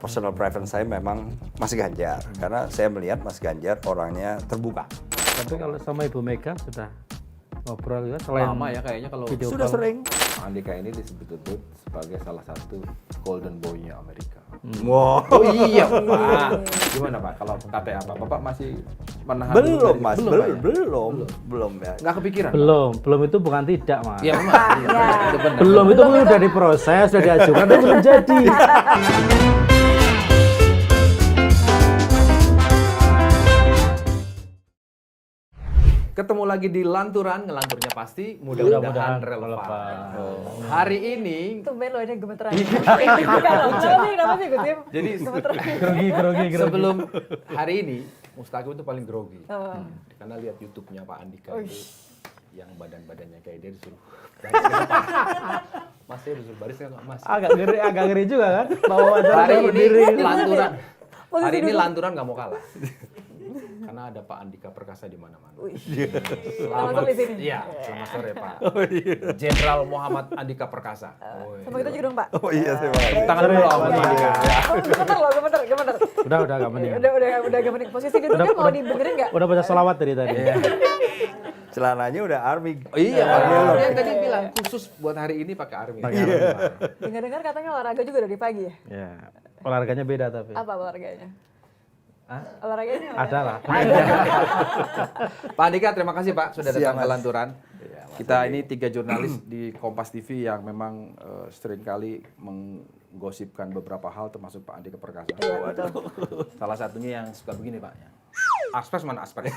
personal preference saya memang Mas Ganjar. Karena saya melihat Mas Ganjar orangnya terbuka. Tapi kalau sama Ibu Mega sudah ngobrol juga selain Lama ya kayaknya kalau video Sudah call. sering. Pak Andika ini disebut-sebut sebagai salah satu golden boy-nya Amerika. Wow. Oh iya Pak. Gimana Pak kalau kata apa? Bapak masih menahan dulu Belum dari- Mas, Pak, ya? belum ya. Nggak kepikiran? Belum itu bukan tidak, Mas. Iya memang. Iya, itu benar. Belum itu udah diproses, sudah diajukan tapi belum jadi. Ketemu lagi di Lanturan, ngelanturnya pasti mudah-mudahan relevan. Hari ini Tumben lo ini gemeteran. Kenapa sih Gus Im? jadi Grogi. sebelum hari ini Mustaqim itu paling grogi. Oh. Karena lihat YouTube-nya Pak Andika itu yang badan-badannya kayak dia disuruh Mas saya disuruh baris nggak Mas? Agak ngeri juga kan. Bawa wawancara Hari saya ini berdiri. Lanturan. Posisi Hari ini duduk. Lanturan nggak mau kalah. Karena ada Pak Andika Perkasa di mana-mana. Selamat di sini. Iya, selamat sore Pak. Jenderal Muhammad Andika Perkasa. Sama kita juga dong Pak. Oh iya, saya mau. Tangan dulu Pak Andika. Oh, gemeter. Udah agak mending. Udah gemeter. Posisi duduknya mau dibenerin nggak? Udah baca selawat dari tadi. Celananya udah army. Oh iya, Army Pak. loh. Dia tadi bilang khusus buat hari ini pakai army. Dengar-dengar katanya olahraga juga dari pagi ya? Ya. Olahraganya beda tapi. Apa olahraganya? Olahraganya apa? Ada lah. Pak Andika, terima kasih Pak sudah Siap, datang ke Mas. Lanturan. Iya, Mas Kita Andi. ini 3 jurnalis di Kompas TV yang memang seringkali menggosipkan beberapa hal termasuk Pak Andika Perkasa. Iya, betul. Salah satunya yang suka begini Pak. Aspres mana aspres?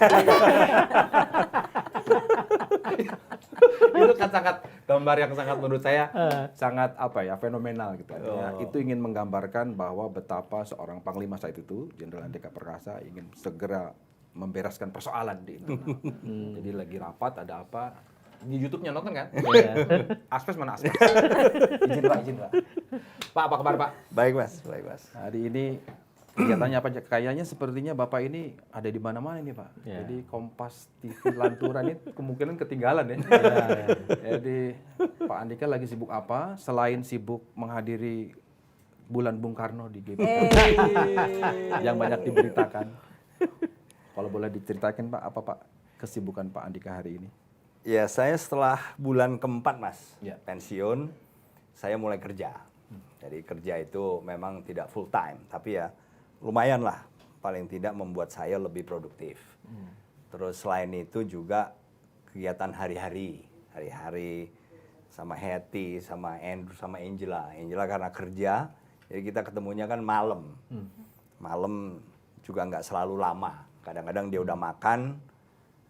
Itu kan sangat gambar yang sangat menurut saya sangat fenomenal gitu. Artinya, itu ingin menggambarkan bahwa betapa seorang panglima saat itu Jenderal Andika Perkasa ingin segera membereskan persoalan di internal. Jadi lagi rapat ada apa di YouTube-nya nonton kan? Aspres mana aspres? izin Pak. Pak apa kabar Pak? Baik Mas. Hari ini kegiatannya apa? Kayaknya sepertinya Bapak ini ada di mana-mana nih Pak. Ya. Jadi Kompas TV Lanturan ini kemungkinan ketinggalan ya. Jadi Pak Andika lagi sibuk apa? Selain sibuk menghadiri Bulan Bung Karno di GBK yang banyak diberitakan. Kalau boleh diceritakan Pak, apa Pak kesibukan Pak Andika hari ini? Ya saya setelah bulan keempat Mas, Ya. pensiun, saya mulai kerja. Jadi kerja itu memang tidak full time, tapi ya lumayan lah, paling tidak membuat saya lebih produktif. Terus selain itu juga kegiatan hari-hari sama Hetty, sama Andrew, sama Angela. Angela karena kerja, jadi kita ketemunya kan malam. Malam juga nggak selalu lama. Kadang-kadang dia udah makan,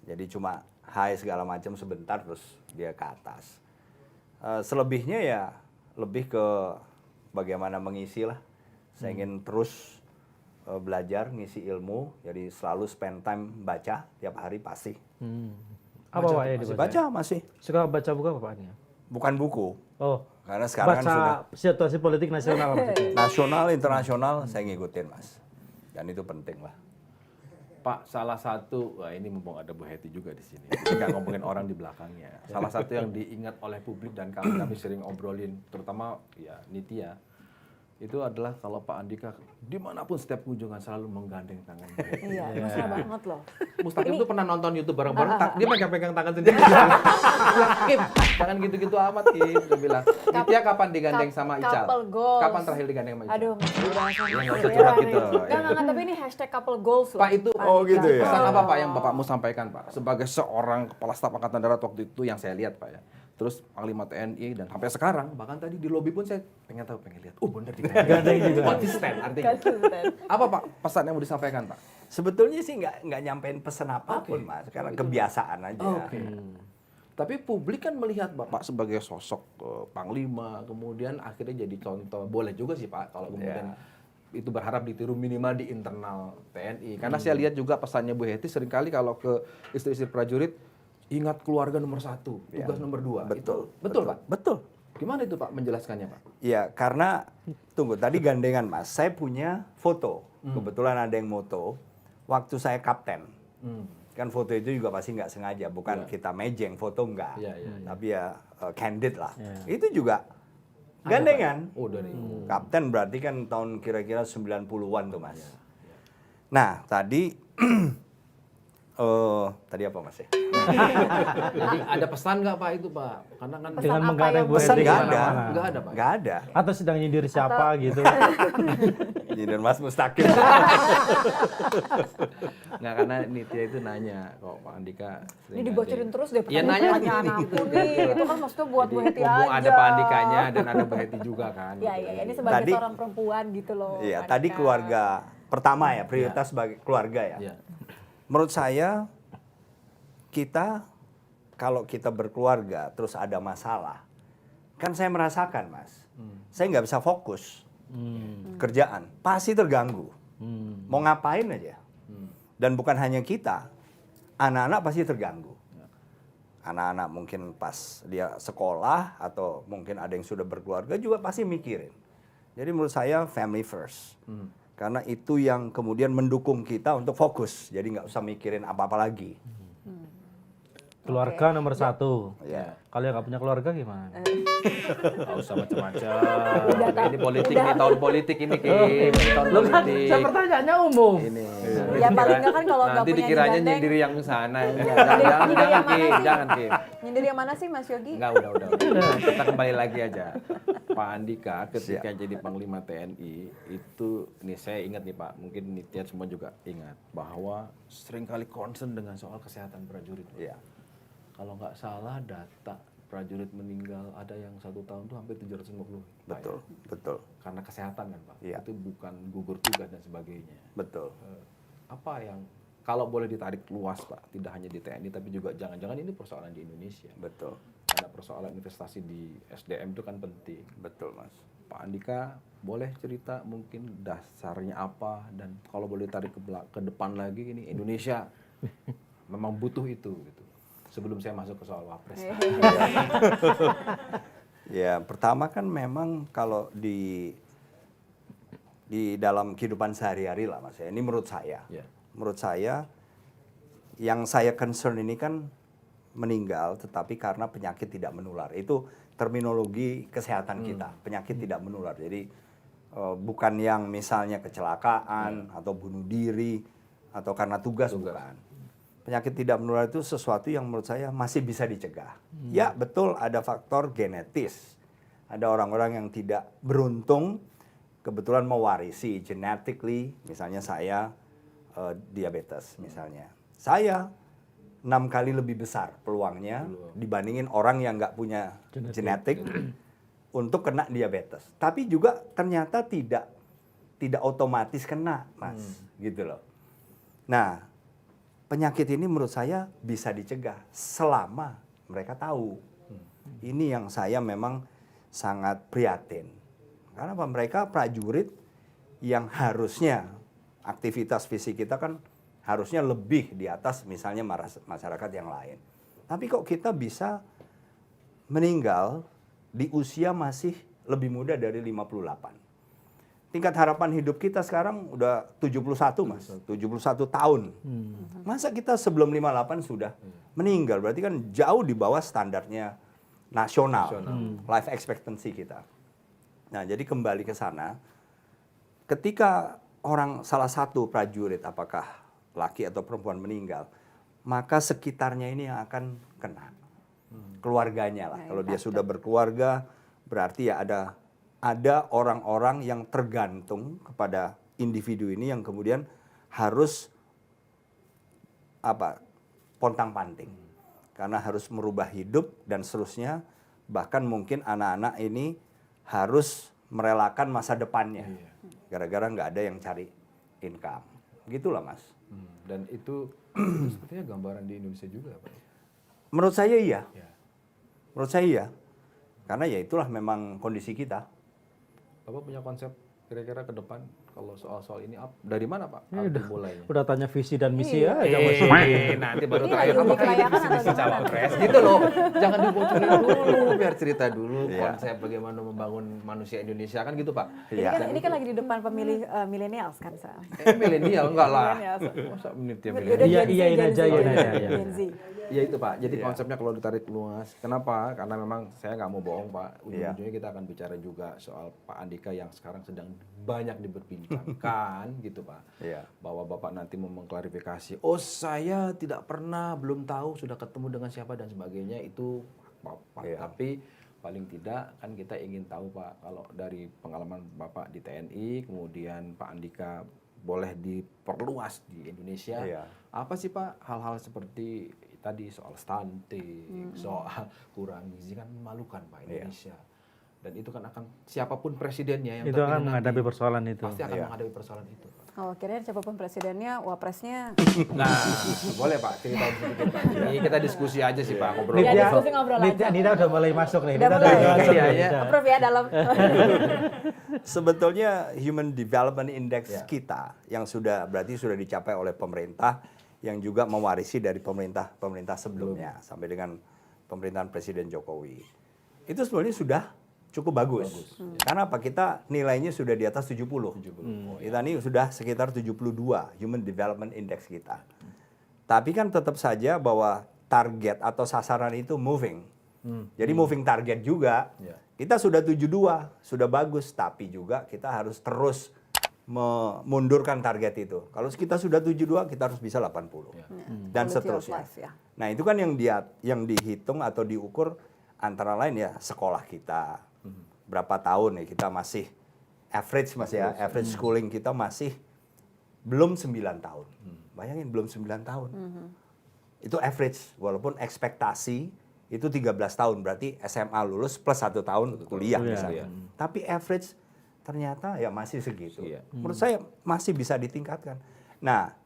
jadi cuma hai segala macam sebentar terus dia ke atas. Selebihnya ya lebih ke bagaimana mengisi lah. Saya ingin terus belajar, ngisi ilmu, jadi selalu spend time baca tiap hari pasti. Apa Pak ya Masih dibaca? baca masih, Suka baca buku apa Pak? bukan buku. Oh. Karena sekarang kan sudah Baca situasi politik nasional maksudnya. nasional, internasional, saya ngikutin Mas. Dan itu penting lah. Pak, salah satu, wah ini mumpung ada Bu Hetty juga di sini, nggak ngomongin orang di belakangnya. Salah satu yang diingat oleh publik dan kami sering obrolin, terutama ya Nitya, itu adalah kalau Pak Andika dimanapun setiap kunjungan selalu menggandeng tangan Bu Hetty. Iya, mesra banget loh. Mustaqim tuh pernah nonton YouTube bareng-bareng, dia pegang-pegang tangan sendiri. Bilang, Kim, jangan gitu-gitu amat, Kim. Dia bilang, Nitya kapan digandeng sama Ical? couple goals. Kapan terakhir digandeng sama Ical? Aduh, nggak usah curhat gitu. Enggak, tapi ini hashtag couple goals loh. Pak itu Oh, gitu ya? pesan apa Pak yang Bapakmu sampaikan Pak sebagai seorang kepala staf angkatan darat waktu itu yang saya lihat Pak ya. Terus Panglima TNI dan sampai sekarang bahkan tadi di lobi pun saya pengen lihat. Oh bener digandeng juga. Konsisten artinya. Konsisten. Apa Pak pesan yang mau disampaikan Pak? Sebetulnya sih nggak nyampein pesan apapun Mas, karena kebiasaan aja. Tapi publik kan melihat Bapak sebagai sosok Panglima, kemudian akhirnya jadi contoh. Boleh juga sih Pak kalau kemudian itu berharap ditiru minimal di internal TNI. Karena saya lihat juga pesannya Bu Hetty seringkali kalau ke istri-istri prajurit, ingat keluarga nomor 1, tugas nomor 2. Betul Pak? Betul. Gimana itu Pak menjelaskannya Pak? Ya karena, tunggu tadi gandengan Mas, saya punya foto, kebetulan ada yang moto, waktu saya kapten. Kan foto itu juga pasti nggak sengaja, bukan kita mejeng, foto enggak. Iya. Tapi ya candid lah. Itu juga Gandengan. Oh, dari. Kapten berarti kan tahun kira-kira 90-an tuh, Mas. Nah, tadi tadi apa, Mas ya? Jadi ada pesan nggak Pak itu Pak? Karena kan Dengan apa menggandeng yang Bu Pesan Eti nggak kemana-mana. ada. nggak ada Pak. Nggak ada. Atau sedang nyindir siapa gitu. Nyindir Mas Mustaqim. Nggak, karena Nitya itu nanya kok Pak Andika. Ini dibocorin terus deh Iya, nanya pertanyaan aku nih. Itu kan maksudnya buat Bu Heti mumpung aja. ada Pak Andikanya dan ada Bu Heti juga kan. Ya, gitu. ya, ini sebagai Tadi- seorang perempuan gitu loh. Iya, Pak tadi Andika. keluarga pertama ya, prioritas sebagai keluarga ya. Iya. Menurut saya kita kalau kita berkeluarga terus ada masalah, kan saya merasakan, Mas. Saya nggak bisa fokus kerjaan, pasti terganggu. Mau ngapain aja. Dan bukan hanya kita, anak-anak pasti terganggu. Anak-anak mungkin pas dia sekolah atau mungkin ada yang sudah berkeluarga juga pasti mikirin. Jadi menurut saya family first. Karena itu yang kemudian mendukung kita untuk fokus. Jadi nggak usah mikirin apa-apa lagi. Keluarga nomor satu. Ya. Kalau yang nggak punya keluarga gimana? Nggak usah macam-macam. Ini politik nih, tahun politik ini Kim. Ini tahun Lo kan politik. saya pertanyaannya umum. Ini. Ya paling nggak kan kalau nggak Nanti punya dikiranya digandeng. nyindir yang sana. Nyindir Jangan yang mana Kim, sih? jangan Kim. Nyindir yang mana sih Mas Yogi? Enggak, udah. Kita kembali lagi aja. Pak Andika ketika jadi Panglima TNI itu, nih saya ingat nih Pak, mungkin Nitya semua juga ingat bahwa seringkali concern dengan soal kesehatan prajurit. Pak. Iya. Kalau nggak salah data prajurit meninggal ada yang 1 tahun tuh hampir 750. Pak, Betul, ya. betul, Karena kesehatan kan Pak. Iya. Itu bukan gugur tugas dan sebagainya. betul. Apa yang kalau boleh ditarik luas Pak, tidak hanya di TNI tapi juga jangan-jangan ini persoalan di Indonesia. Betul, Karena persoalan investasi di SDM itu kan penting. betul, Mas. Pak Andika boleh cerita mungkin dasarnya apa dan kalau boleh tarik ke depan lagi ini Indonesia memang butuh itu gitu. Sebelum saya masuk ke soal wapres. Ya, pertama kan memang kalau di dalam kehidupan sehari-hari lah, Mas. Ini menurut saya. Ya. Menurut saya yang saya concern ini kan meninggal tetapi karena penyakit tidak menular. Itu terminologi kesehatan kita, penyakit tidak menular. Jadi bukan yang misalnya kecelakaan atau bunuh diri atau karena tugas. Bukan. Penyakit tidak menular itu sesuatu yang menurut saya masih bisa dicegah. Ya, betul ada faktor genetis. Ada orang-orang yang tidak beruntung kebetulan mewarisi genetically, misalnya saya diabetes misalnya. Saya 6 kali lebih besar peluangnya dibandingin orang yang nggak punya genetik untuk kena diabetes. Tapi juga ternyata tidak otomatis kena, Mas, gitu loh. Nah, penyakit ini menurut saya bisa dicegah selama mereka tahu. Ini yang saya memang sangat prihatin. Karena apa? Mereka prajurit yang harusnya aktivitas fisik kita kan harusnya lebih di atas misalnya masyarakat yang lain. Tapi kok kita bisa meninggal di usia masih lebih muda dari 58. Tingkat harapan hidup kita sekarang udah 71, Mas. 71 tahun. Masa kita sebelum 58 sudah meninggal? Berarti kan jauh di bawah standarnya nasional. Life expectancy kita. Nah, jadi kembali ke sana. Ketika salah satu prajurit, apakah laki atau perempuan meninggal, maka sekitarnya ini yang akan kena. Keluarganya lah. Kalau dia sudah berkeluarga, berarti ya ada orang-orang yang tergantung kepada individu ini yang kemudian harus pontang-panting karena harus merubah hidup dan seterusnya, bahkan mungkin anak-anak ini harus merelakan masa depannya gara-gara nggak ada yang cari income, gitulah, Mas. Dan itu sepertinya gambaran di Indonesia juga Pak. Menurut saya iya, Ya. menurut saya iya, karena ya itulah memang kondisi kita. Bapak punya konsep Kira-kira ke depan kalau soal-soal ini dari mana Pak? Ya, Arti mulainya. Udah tanya visi dan misi ya, udah masuk. Nanti baru Ini terakhir lagi uji apakah ini kelayakan visi-misi atau gimana? cawapres gitu loh. Jangan dibocorin dulu, biar cerita dulu Iya. konsep bagaimana membangun manusia Indonesia kan gitu Pak. Iya. Ini kan lagi di depan pemilih milenials kan soalnya. Milenial enggak lah. Milenials. Masa menit ya Udah milenial? Iya, Gen Z, iyain Gen aja, Z, iyain aja, Gen iya. Z. Ya itu Pak, jadi Iya. konsepnya kalau ditarik luas, kenapa? Karena memang saya nggak mau bohong Pak, Iya. ujung-ujungnya kita akan bicara juga soal Pak Andika yang sekarang sedang banyak diperbincangkan gitu Pak. Iya. Bahwa Bapak nanti mau mengklarifikasi, oh saya tidak pernah, belum tahu, sudah ketemu dengan siapa dan sebagainya, itu Bapak. Iya. Tapi paling tidak kan kita ingin tahu Pak, kalau dari pengalaman Bapak di TNI, kemudian Pak Andika boleh diperluas di Indonesia, Iya. apa sih Pak hal-hal seperti tadi soal stunting, soal kurang gizi kan memalukan Pak Indonesia. Dan itu kan akan siapapun presidennya yang Itu terpilih akan nanti menghadapi persoalan itu. pasti akan Iya. menghadapi persoalan itu. Pak. Oh, kirain siapapun presidennya, wapresnya. Nah, boleh Pak ceritain sedikit Pak. Ini kita diskusi aja sih Pak, ngobrol. Iya, Nitya, diskusi ngobrol aja. Nida udah mulai masuk nih. Udah Nida mulai. masuk Iya, nih, iya. Nida. Approve ya dalam. Sebetulnya Human Development Index kita yang berarti sudah dicapai oleh pemerintah yang juga mewarisi dari pemerintah sebelumnya sampai dengan pemerintahan Presiden Jokowi. Itu sebenarnya sudah cukup bagus. Karena apa? Kita nilainya sudah di atas 70. Kita ini sudah sekitar 72 Human Development Index kita. Tapi kan tetap saja bahwa target atau sasaran itu moving. Jadi moving target juga. Ya. Kita sudah 72, sudah bagus, tapi juga kita harus terus memundurkan target itu. Kalau kita sudah 72, kita harus bisa 80. Dan Quality of seterusnya. life, ya. Nah, itu kan yang dihitung atau diukur antara lain ya sekolah kita. Berapa tahun ya kita masih average average schooling kita masih belum 9 tahun. Bayangin belum 9 tahun. Itu average walaupun ekspektasi itu 13 tahun, berarti SMA lulus plus 1 tahun kuliah misalnya. Tapi average ternyata ya masih segitu. Iya. Menurut saya masih bisa ditingkatkan. Nah,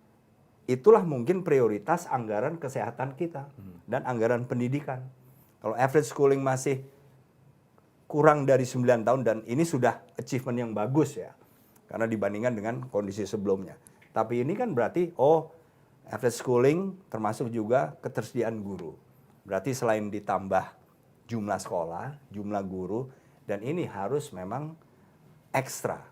itulah mungkin prioritas anggaran kesehatan kita dan anggaran pendidikan. Kalau average schooling masih kurang dari 9 tahun dan ini sudah achievement yang bagus ya. Karena dibandingkan dengan kondisi sebelumnya. Tapi ini kan berarti average schooling termasuk juga ketersediaan guru. Berarti selain ditambah jumlah sekolah, jumlah guru, dan ini harus memang ekstra.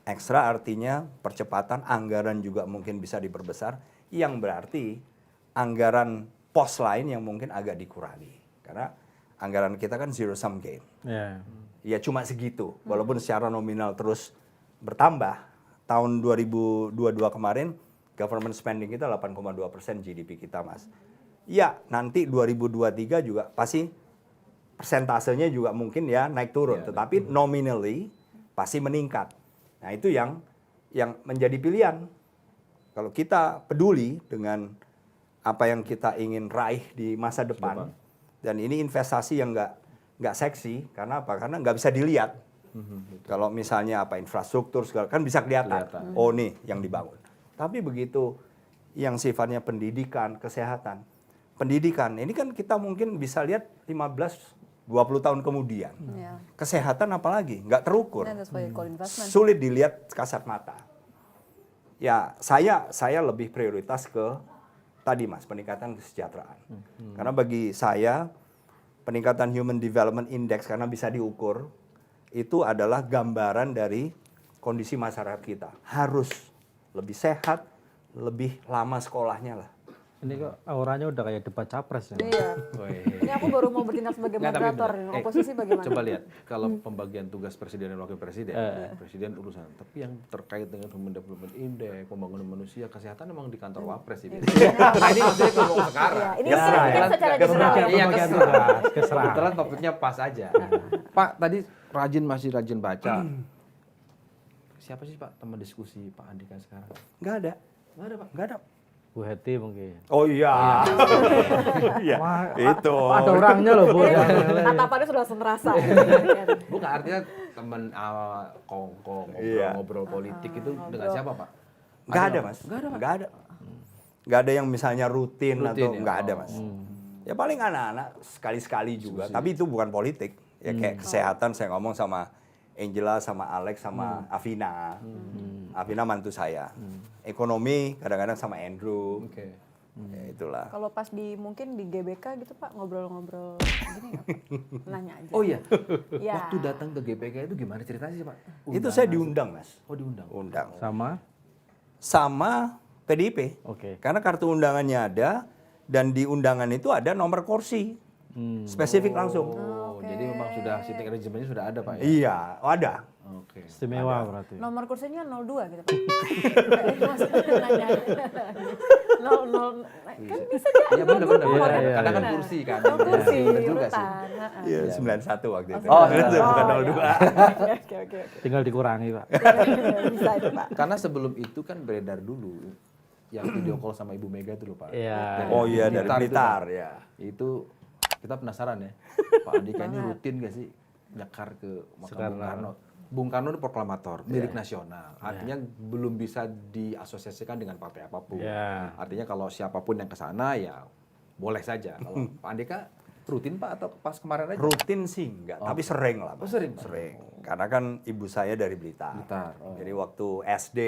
Ekstra artinya percepatan, anggaran juga mungkin bisa diperbesar, yang berarti anggaran pos lain yang mungkin agak dikurangi. Karena anggaran kita kan zero sum game. Ya. Ya cuma segitu, walaupun secara nominal terus bertambah. Tahun 2022 kemarin, government spending kita 8,2% GDP kita, Mas. Ya, nanti 2023 juga pasti persentasenya juga mungkin ya naik turun, tetapi nominally pasti meningkat. Nah, itu yang menjadi pilihan. Kalau kita peduli dengan apa yang kita ingin raih di masa depan, dan ini investasi yang nggak seksi, karena apa? Karena nggak bisa dilihat. Kalau misalnya infrastruktur segala kan bisa kelihatan. Oh nih yang dibangun. Tapi begitu yang sifatnya pendidikan, kesehatan, pendidikan ini kan kita mungkin bisa lihat 15-20 tahun kemudian. Ya. Kesehatan apalagi nggak terukur. Dan that's why you call investment. Sulit dilihat kasat mata. Ya, saya lebih prioritas ke tadi Mas, peningkatan kesejahteraan. Karena bagi saya peningkatan Human Development Index karena bisa diukur itu adalah gambaran dari kondisi masyarakat kita. Harus lebih sehat, lebih lama sekolahnya lah. Ini kok auranya udah kayak debat capres ya. Iya. Ini aku baru mau bertindak sebagai Nggak, tapi moderator. benar. Oposisi bagaimana? Coba lihat, kalau pembagian tugas presiden dan wakil presiden, presiden urusan. Tapi yang terkait dengan Human Development Index, pembangunan manusia, kesehatan memang di kantor wapres ini. Nah ini maksudnya ngomong sekarang. Iya, ini Kesrah, kan ya. secara Kesrah. general. Iya Pembagian kesrah. tugas, kesrah. Kebetulan topiknya pas aja. Pak tadi masih rajin baca. Siapa sih Pak teman diskusi Pak Andika sekarang? Nggak ada. Nggak ada Pak. Nggak ada. Bu Heti mungkin. Oh iya. Iya. Wah, Itu. Ada orangnya loh Bu. Tatapannya sudah langsung terasa. Bukan artinya teman kongko Iya. ngobrol politik itu dengan siapa Pak? Nggak ada, Mas. Nggak ada Pak. Nggak ada. Nggak ada yang misalnya rutin atau ya? nggak ada, Mas. Ya paling anak-anak sekali-sekali juga. Tapi itu bukan politik. Ya kayak kesehatan saya ngomong sama Angela sama Alex sama Avina. Avina mantu saya. Ekonomi kadang-kadang sama Andrew. Oke. Ya, itulah. Kalau pas mungkin di GBK gitu Pak, ngobrol-ngobrol gini nggak Pak? Nanya aja. Oh iya. Ya. Waktu datang ke GPK itu gimana ceritanya sih, Pak? Itu saya diundang, Mas. Oh, diundang. Undang. Sama? PDIP. Oke. Karena kartu undangannya ada dan di undangan itu ada nomor kursi. Spesifik langsung. Oh, jadi memang sudah sitting arrangement-nya sudah ada, Pak ya? Iya, ada. Oke. Istimewa berarti. Nomor kursinya 02 gitu Pak. Maksudnya nanya. 00 kan bisa jadi. Iya benar benar. Iya, iya, Kadang kan iya. kursi kan. Oh, kursi, Benar juga sih. urutan. Heeh. Iya, 91 waktu itu. Oh, bukan 02. Oke. Tinggal dikurangi, Pak. Bisa itu Pak. Karena sebelum itu kan beredar dulu yang video call sama Ibu Mega itu loh, Pak. Iya. Oh iya, dari itu, Blitar, Pak. ya. Itu kita penasaran ya. Pak Andika ini rutin gak sih nyekar ke makam Bung Karno? Bung Karno itu proklamator, milik nasional. Artinya belum bisa diasosiasikan dengan partai apapun. Iya. Artinya kalau siapapun yang ke sana ya boleh saja. Kalau Pak Andika rutin Pak atau pas kemarin aja? Rutin sih enggak, tapi sering lah. Mas. Oh, sering, Pak? Sering. Karena kan ibu saya dari Blitar. Blitar, oh. Jadi waktu SD,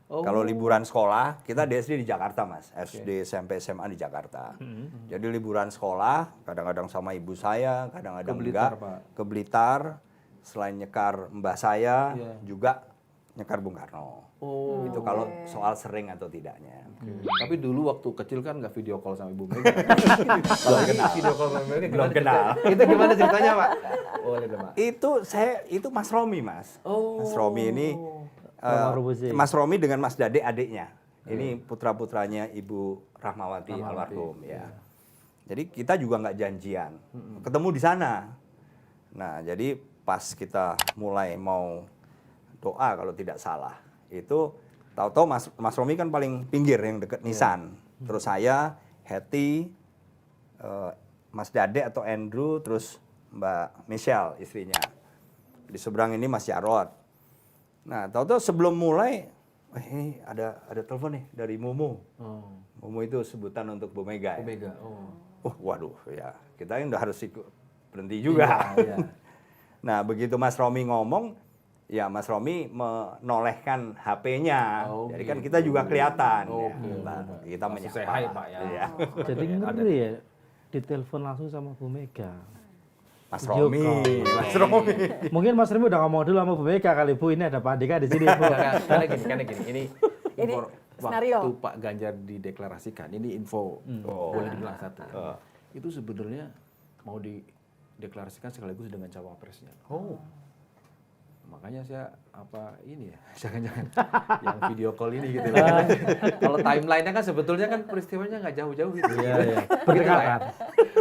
Oh. kalau liburan sekolah, kita di SD di Jakarta, Mas. SD, SMP, SMA di Jakarta. Jadi liburan sekolah, kadang-kadang sama ibu saya, kadang-kadang Ke Blitar, enggak. Pak. Ke Blitar. Selain nyekar mbah saya, Iya. juga nyekar Bung Karno. Oh. Itu kalau soal sering atau tidaknya. Tapi dulu waktu kecil kan nggak video call sama Ibu Mega. Belum kenal. Video call sama Mega Belum kenal. Itu gimana ceritanya, Pak? Boleh dong, Pak. Itu Mas Romi, Mas. Oh. Mas Romi ini Romuzi. Mas Romi dengan Mas Dade adiknya. Ini putra-putranya Ibu Rahmawati almarhum ya. Jadi kita juga nggak janjian. Ketemu di sana. Nah, jadi pas kita mulai mau doa kalau tidak salah, itu tahu-tahu Mas Romi kan paling pinggir yang deket Nisan. Terus saya, Hetty, Mas Dade atau Andrew, terus Mbak Michelle istrinya. Di seberang ini Mas Jarod. Nah, tahu-tahu sebelum mulai, ini ada telepon nih dari Mumu. Oh. Mumu itu sebutan untuk Bu Mega. Bu Ya. Mega. Oh. Waduh, ya kita yang udah harus ikut berhenti juga. Iya, iya. Nah, begitu Mas Romi ngomong, ya Mas Romi menolehkan HP-nya. Oh, Jadi kan gitu. kita juga kelihatan. Oke. Ya. Nah, kita Langsung menyapa. say hi, Pak, ya. Iya. Jadi ngeri ya, ditelepon langsung sama Bu Mega. Mas Video Romi, call. Mas Romi. Mungkin Mas Remi udah ngomong dulu sama Bu Mega kali, Bu ini ada Pak Andika di sini, Bu. Karena gini, ini Ini info skenario. waktu Pak Ganjar dideklarasikan, ini info boleh dibilang satu. Itu sebenarnya mau dideklarasikan sekaligus dengan cawapresnya. Oh. Makanya saya ini ya, jangan-jangan yang video call ini gitu loh. Kalau timeline-nya kan sebetulnya kan peristiwanya nggak jauh-jauh gitu. Iya, iya. Gitu, Pak, ya. Berdekatan.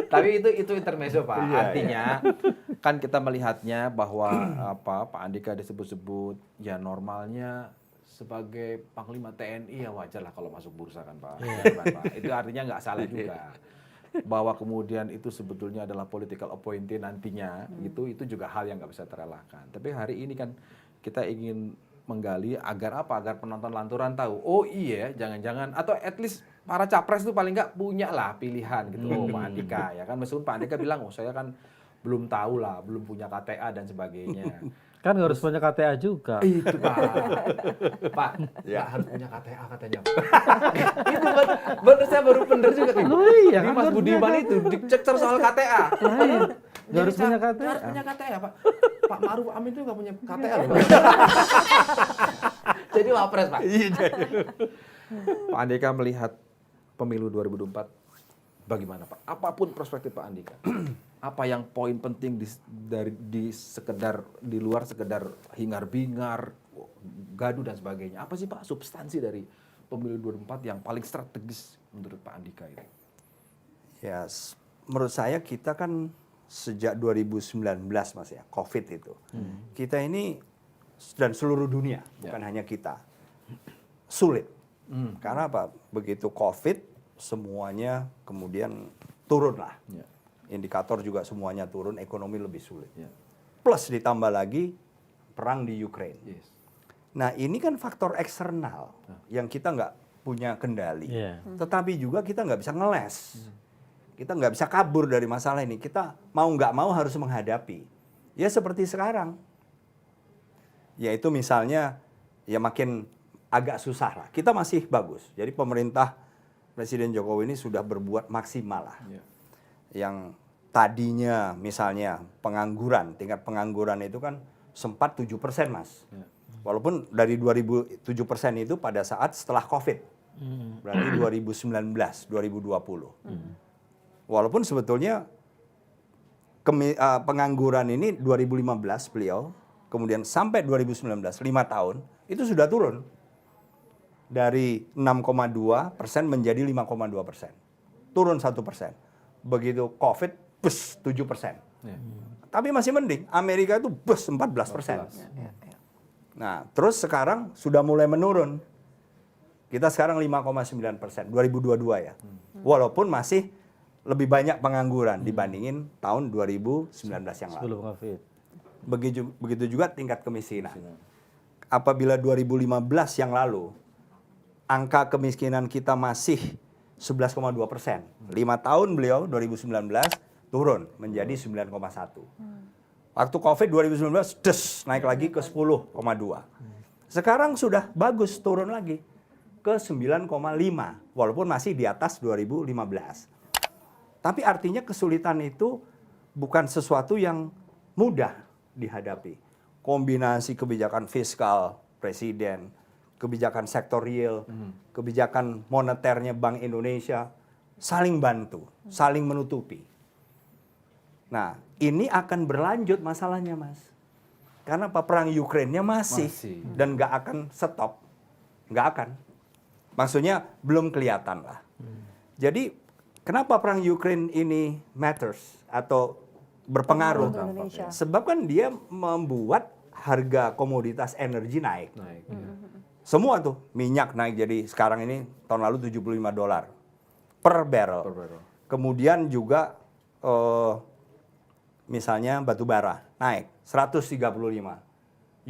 Tapi itu intermezzo, Pak. Iya, Artinya kan kita melihatnya bahwa Pak Andika disebut-sebut ya normalnya sebagai Panglima TNI ya wajar lah kalau masuk bursa kan, Pak. Pak. Itu artinya nggak salah juga. Bahwa kemudian itu sebetulnya adalah political appointee nantinya, itu juga hal yang nggak bisa terelakkan. Tapi hari ini kan kita ingin menggali agar apa? Agar penonton lanturan tahu, oh iya, jangan-jangan atau at least para capres itu paling nggak punya lah pilihan gitu. Oh, Pak Andika ya kan, meskipun Pak Andika bilang, oh saya kan belum tahu lah, belum punya KTA dan sebagainya. Kan harus punya KTA juga. Itu Pak. Pak, Ya. harus punya KTA katanya. Itu bener saya baru bener juga tuh. Oh iya, Ini kan Mas harus Budiman punya itu dicek soal KTA. Nggak harus punya KTA. Harus punya KTA, Pak. Pak Maruf Amin itu nggak punya KTA loh. Jadi wapres, Pak. Pak Andika melihat pemilu 2024 bagaimana, Pak? Apapun perspektif Pak Andika. Apa yang poin penting di luar sekedar hingar-bingar, gaduh dan sebagainya. Apa sih Pak substansi dari pemilu 2024 yang paling strategis menurut Pak Andika itu? Ya, menurut saya kita kan sejak 2019 Mas ya, Covid itu. Kita ini dan seluruh dunia, bukan hanya kita. Sulit. Karena apa? Begitu Covid semuanya kemudian turun lah. Ya. Indikator juga semuanya turun, ekonomi lebih sulit. Ya. Plus ditambah lagi perang di Ukraine. Yes. Nah ini kan faktor eksternal yang kita nggak punya kendali. Iya. Tetapi juga kita nggak bisa ngeles. Kita nggak bisa kabur dari masalah ini. Kita mau nggak mau harus menghadapi. Ya seperti sekarang. Yaitu misalnya ya makin agak susah lah. Kita masih bagus. Jadi pemerintah Presiden Jokowi ini sudah berbuat maksimal lah. Yang tadinya misalnya pengangguran, tingkat pengangguran itu kan sempat 7% Mas. Walaupun dari 2007% itu pada saat setelah COVID. Berarti 2019, 2020. Walaupun sebetulnya pengangguran ini 2015 beliau, kemudian sampai 2019, 5 tahun, itu sudah turun. Dari 6,2% menjadi 5,2%. Turun 1%. Begitu COVID, bus 7%. Tapi masih mending, Amerika itu bus 14%. Nah, terus sekarang sudah mulai menurun. Kita sekarang 5,9%, 2022 ya. Walaupun masih lebih banyak pengangguran dibandingin tahun 2019 yang lalu. Sebelum COVID. Begitu juga tingkat kemiskinan. Apabila 2015 yang lalu, angka kemiskinan kita masih 11,2%. 5 tahun beliau, 2019, turun menjadi 9,1%. Waktu COVID 2019, naik lagi ke 10,2. Sekarang sudah bagus, turun lagi ke 9,5, walaupun masih di atas 2015. Tapi artinya kesulitan itu bukan sesuatu yang mudah dihadapi. Kombinasi kebijakan fiskal Presiden, kebijakan sektor real, kebijakan moneternya Bank Indonesia, saling bantu, saling menutupi. Nah, ini akan berlanjut masalahnya, Mas. Karena perang Ukraina masih dan nggak akan stop. Nggak akan. Maksudnya belum kelihatan lah. Jadi kenapa perang Ukraina ini matters atau berpengaruh? Sebab kan dia membuat harga komoditas energi naik. Semua tuh, minyak naik jadi sekarang ini tahun lalu $75 per barrel. Kemudian juga misalnya batu bara naik 135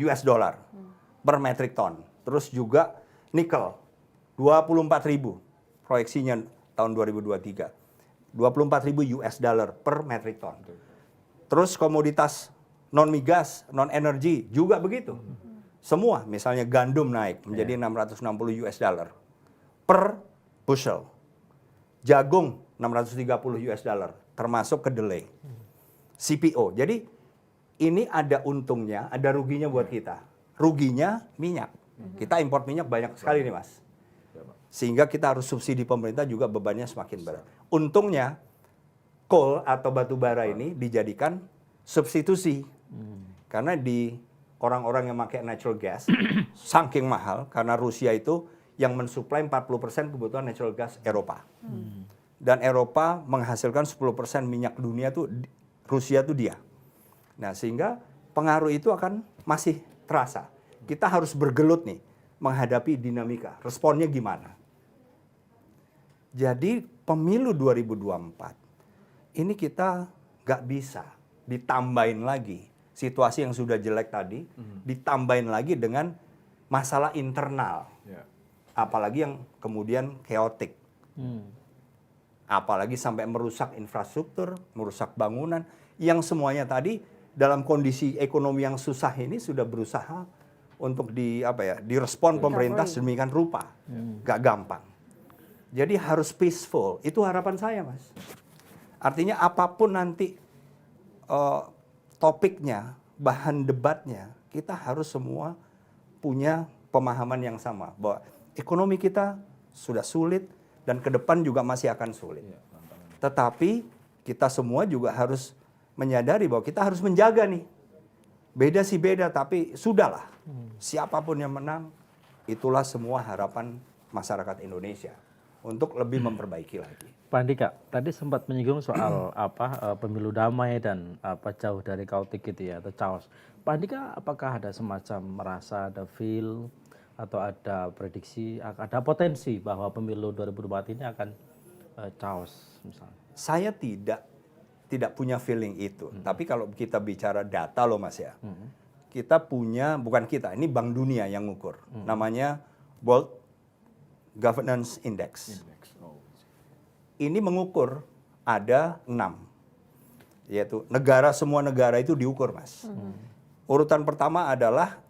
US dollar per metric ton. Terus juga nikel 24.000 proyeksinya tahun 2023. 24.000 US dollar per metric ton. Terus komoditas non migas, non energi juga begitu. Semua misalnya gandum naik menjadi 660 US dollar per bushel. Jagung 630 US dollar termasuk kedelai. CPO. Jadi ini ada untungnya, ada ruginya buat kita. Ruginya minyak. Kita import minyak banyak sekali nih, Mas. Sehingga kita harus subsidi pemerintah juga bebannya semakin berat. Untungnya coal atau batu bara ini dijadikan substitusi. Karena di orang-orang yang pakai natural gas saking mahal karena Rusia itu yang mensuplai 40% kebutuhan natural gas Eropa. Dan Eropa menghasilkan 10% minyak dunia tuh Rusia tuh dia. Nah, sehingga pengaruh itu akan masih terasa. Kita harus bergelut nih menghadapi dinamika. Responnya gimana? Jadi pemilu 2024 ini kita nggak bisa ditambahin lagi situasi yang sudah jelek tadi, ditambahin lagi dengan masalah internal. Apalagi yang kemudian chaotic. Apalagi sampai merusak infrastruktur, merusak bangunan, yang semuanya tadi dalam kondisi ekonomi yang susah ini sudah berusaha untuk direspon pemerintah sedemikian rupa. Gak gampang. Jadi harus peaceful, itu harapan saya, Mas. Artinya apapun nanti topiknya, bahan debatnya, kita harus semua punya pemahaman yang sama. Bahwa ekonomi kita sudah sulit, dan ke depan juga masih akan sulit. Tetapi kita semua juga harus menyadari bahwa kita harus menjaga nih. Beda sih beda, tapi sudahlah. Siapapun yang menang, itulah semua harapan masyarakat Indonesia untuk lebih memperbaiki lagi. Pak Andika, tadi sempat menyinggung soal pemilu damai dan jauh dari kaotik gitu ya, atau chaos. Pak Andika, apakah ada semacam merasa ada feel atau ada prediksi, ada potensi bahwa pemilu 2024 ini akan chaos misalnya? Saya tidak punya feeling itu. Tapi kalau kita bicara data loh Mas ya, kita punya, bukan kita, ini Bank Dunia yang ngukur. Namanya World Governance Index. Ini mengukur ada 6. Yaitu semua negara itu diukur Mas. Urutan pertama adalah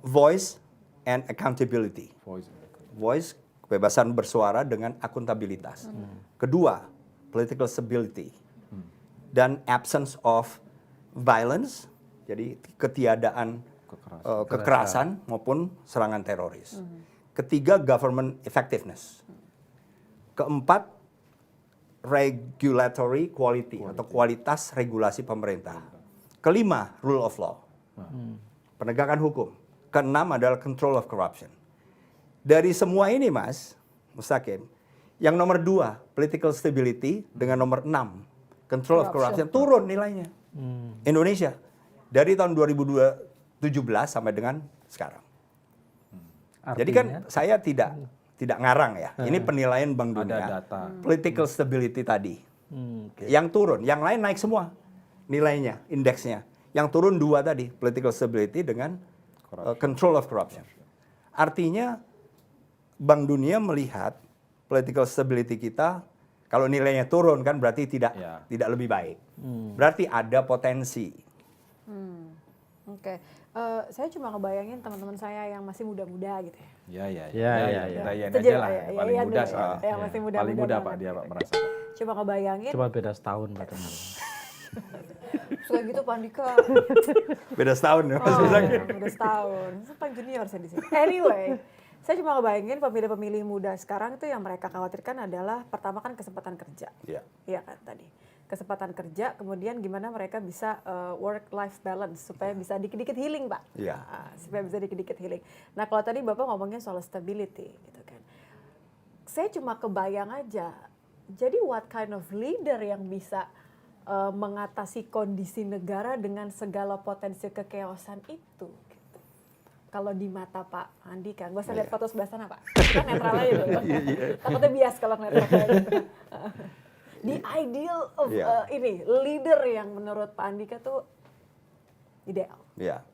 voice and accountability. Voice. Voice, kebebasan bersuara dengan akuntabilitas. Kedua, political stability. Dan absence of violence, jadi ketiadaan kekerasan maupun serangan teroris. Ketiga, government effectiveness. Keempat, regulatory quality atau kualitas regulasi pemerintah. Kelima, rule of law. Penegakan hukum. Keenam adalah control of corruption. Dari semua ini, Mas Mustaqim, yang nomor 2, political stability, dengan nomor 6, control of corruption, turun nilainya. Indonesia dari tahun 2017 sampai dengan sekarang. Jadi kan saya tidak ngarang ya. Ini penilaian Bank Dunia. Ada data. Political stability tadi. Yang turun, yang lain naik semua nilainya, indeksnya. Yang turun 2 tadi, political stability dengan control of corruption. Artinya Bank Dunia melihat political stability kita, kalau nilainya turun kan berarti tidak lebih baik. Berarti ada potensi. Oke. Saya cuma ngebayangin teman-teman saya yang masih muda-muda gitu ya. Ya. Ya. Kita aja lah. Paling muda dulu. soalnya. Yang masih muda-muda Paling muda Pak banget. dia Pak merasa. Cuma ngebayangin. Cuma beda setahun Pak. Suka gitu Pak Andika. Beda setahun ya Mas Oh, Mustaqim. udah setahun. Paling junior saya di sini. Anyway, saya cuma ngebayangin pemilih-pemilih muda sekarang itu yang mereka khawatirkan adalah pertama kan kesempatan kerja. Iya. Iya kan tadi. Kesempatan kerja, kemudian gimana mereka bisa work-life balance supaya bisa dikit-dikit healing, Pak. Iya. Supaya bisa dikit-dikit healing. Nah, kalau tadi Bapak ngomongnya soal stability gitu kan. Saya cuma kebayang aja. Jadi what kind of leader yang bisa mengatasi kondisi negara dengan segala potensi kekeosan itu gitu. Kalau di mata Pak Andi kan, gak usah lihat foto sebelah sana Pak. Kan netral aja dulu. Takutnya bias kalau ngeliat foto aja. The ideal of ini leader yang menurut Pak Andika tuh ideal. Ya,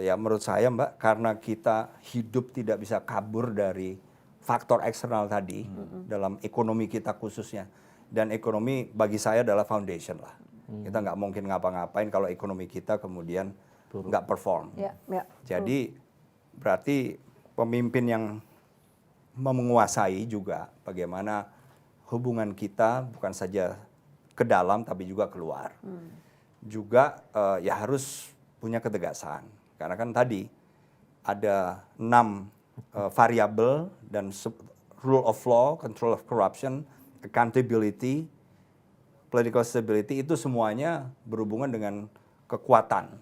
ya menurut saya Mbak, karena kita hidup tidak bisa kabur dari faktor eksternal tadi dalam ekonomi kita khususnya. Dan ekonomi bagi saya adalah foundation lah. Kita nggak mungkin ngapa-ngapain kalau ekonomi kita kemudian nggak perform. Ya. Jadi berarti pemimpin yang menguasai juga bagaimana hubungan kita bukan saja ke dalam tapi juga keluar. Juga ya harus punya ketegasan. Karena kan tadi ada 6 variabel dan rule of law, control of corruption, accountability, political stability, itu semuanya berhubungan dengan kekuatan.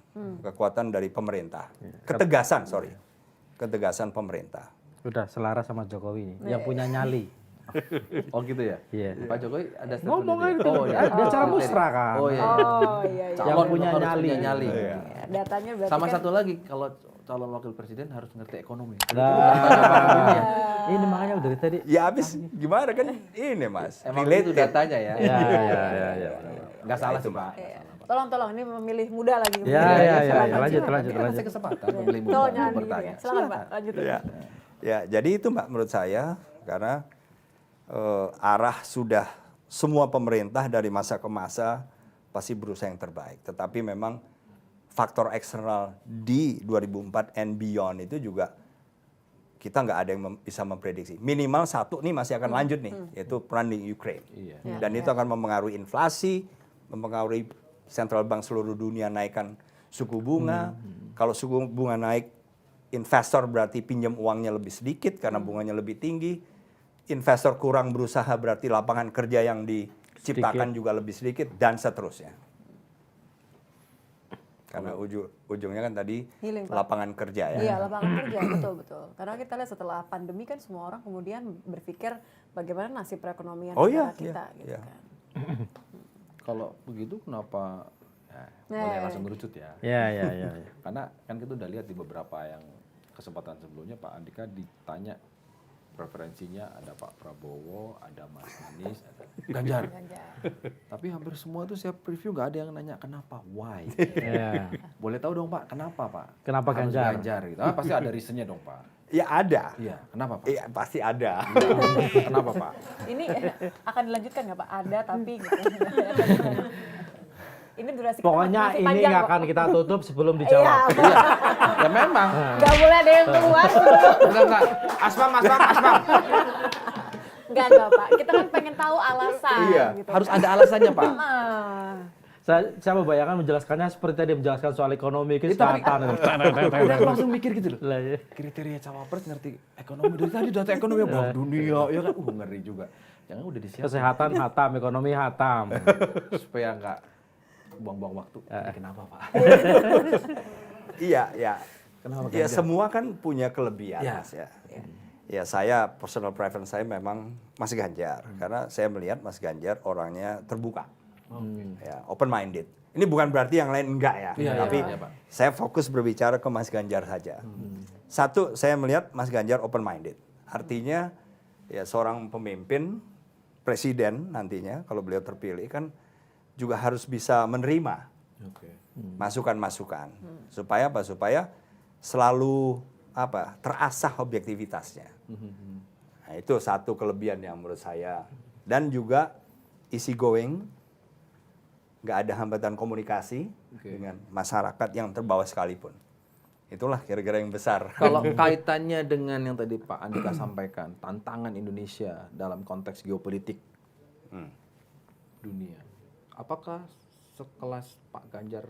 Kekuatan dari pemerintah. Ketegasan pemerintah. Udah selaras sama Jokowi nih, yang punya nyali. Oh gitu ya? Iya. Pak Jokowi ada statement Ngomong itu. aja, Oh iya. dia cara musra kan. Oh iya. Oh iya. Yang punya harus nyali. punya nyali. Iya. Datanya berarti Sama kan satu lagi, kalau calon wakil presiden harus ngerti ekonomi. Ini makanya dari tadi. Ya habis gimana kan ini Mas. Emang itu datanya ya? Ya. Nggak salah sih Pak. Iya. Tolong ini memilih muda lagi. Ya. Lanjut. Kasih kesempatan pemilih muda Tolong untuk jangan gitu bertanya. ya. Silakan Pak, lanjut. Ya, jadi itu Mbak menurut saya karena arah sudah semua pemerintah dari masa ke masa pasti berusaha yang terbaik. Tetapi memang faktor eksternal di 2004 and beyond itu juga kita nggak ada yang bisa memprediksi. Minimal satu nih masih akan lanjut nih, yaitu perang di Ukraine. Iya. Dan itu akan mempengaruhi inflasi, mempengaruhi central bank seluruh dunia naikkan suku bunga. Kalau suku bunga naik, investor berarti pinjam uangnya lebih sedikit karena bunganya lebih tinggi. Investor kurang berusaha berarti lapangan kerja yang diciptakan juga lebih sedikit dan seterusnya. Karena ujungnya kan tadi Healing, Pak. lapangan kerja ya. Iya, lapangan kerja, betul. Karena kita lihat setelah pandemi kan semua orang kemudian berpikir bagaimana nasib perekonomian negara kita gitu kan. Kalau begitu kenapa Nah. boleh langsung ngerucut ya? Ya. Karena kan kita udah lihat di beberapa yang kesempatan sebelumnya Pak Andika ditanya preferensinya ada Pak Prabowo, ada Mas Anies, ada Ganjar. Tapi hampir semua tuh saya preview nggak ada yang nanya kenapa, why. Ya. Boleh tahu dong Pak, kenapa Pak? Kenapa Harus Ganjar? Ganjar gitu. Pasti ada reasonnya dong Pak. Ya ada. Iya, kenapa Pak? Iya pasti ada. Kenapa Pak? Ini akan dilanjutkan nggak Pak? Ada tapi gitu. Ini durasi kita Pokoknya masih ini panjang nggak kok. akan kita tutup sebelum Iya, dijawab. Iya, ya memang. nggak boleh ada yang keluar. Enggak. Asbam. Enggak Pak. Kita kan pengen tahu alasan. Iya, gitu. harus ada alasannya, Pak. Ah. Saya membayangkan menjelaskannya seperti tadi menjelaskan soal ekonomi, Tapi- kesehatan. Udah aku langsung mikir gitu loh. Lah, ya. Kriteria cawapres ngerti ekonomi dari tadi data ekonomi bank dunia ya kan ngeri juga. Jangan udah disiapin Kesehatan hatam, ekonomi hatam. supaya nggak buang-buang waktu. Kenapa, Pak? Iya, ya. Kenapa Ya Ganjar? semua kan punya kelebihan, Ya. Mas ya. Ya saya personal preference saya memang Mas Ganjar karena saya melihat Mas Ganjar orangnya terbuka. Ya, open minded. Ini bukan berarti yang lain enggak ya, Iya, tapi iya, Pak. saya fokus berbicara ke Mas Ganjar saja. Satu, saya melihat Mas Ganjar open minded. Artinya ya seorang pemimpin, presiden nantinya kalau beliau terpilih kan juga harus bisa menerima Oke. masukan-masukan supaya apa? Supaya selalu terasah objektivitasnya. Nah, itu satu kelebihan yang menurut saya dan juga easy going, nggak ada hambatan komunikasi dengan masyarakat yang terbawa sekalipun. Itulah kira-kira yang besar. Kalau kaitannya dengan yang tadi Pak Andika sampaikan, tantangan Indonesia dalam konteks geopolitik dunia, apakah sekelas Pak Ganjar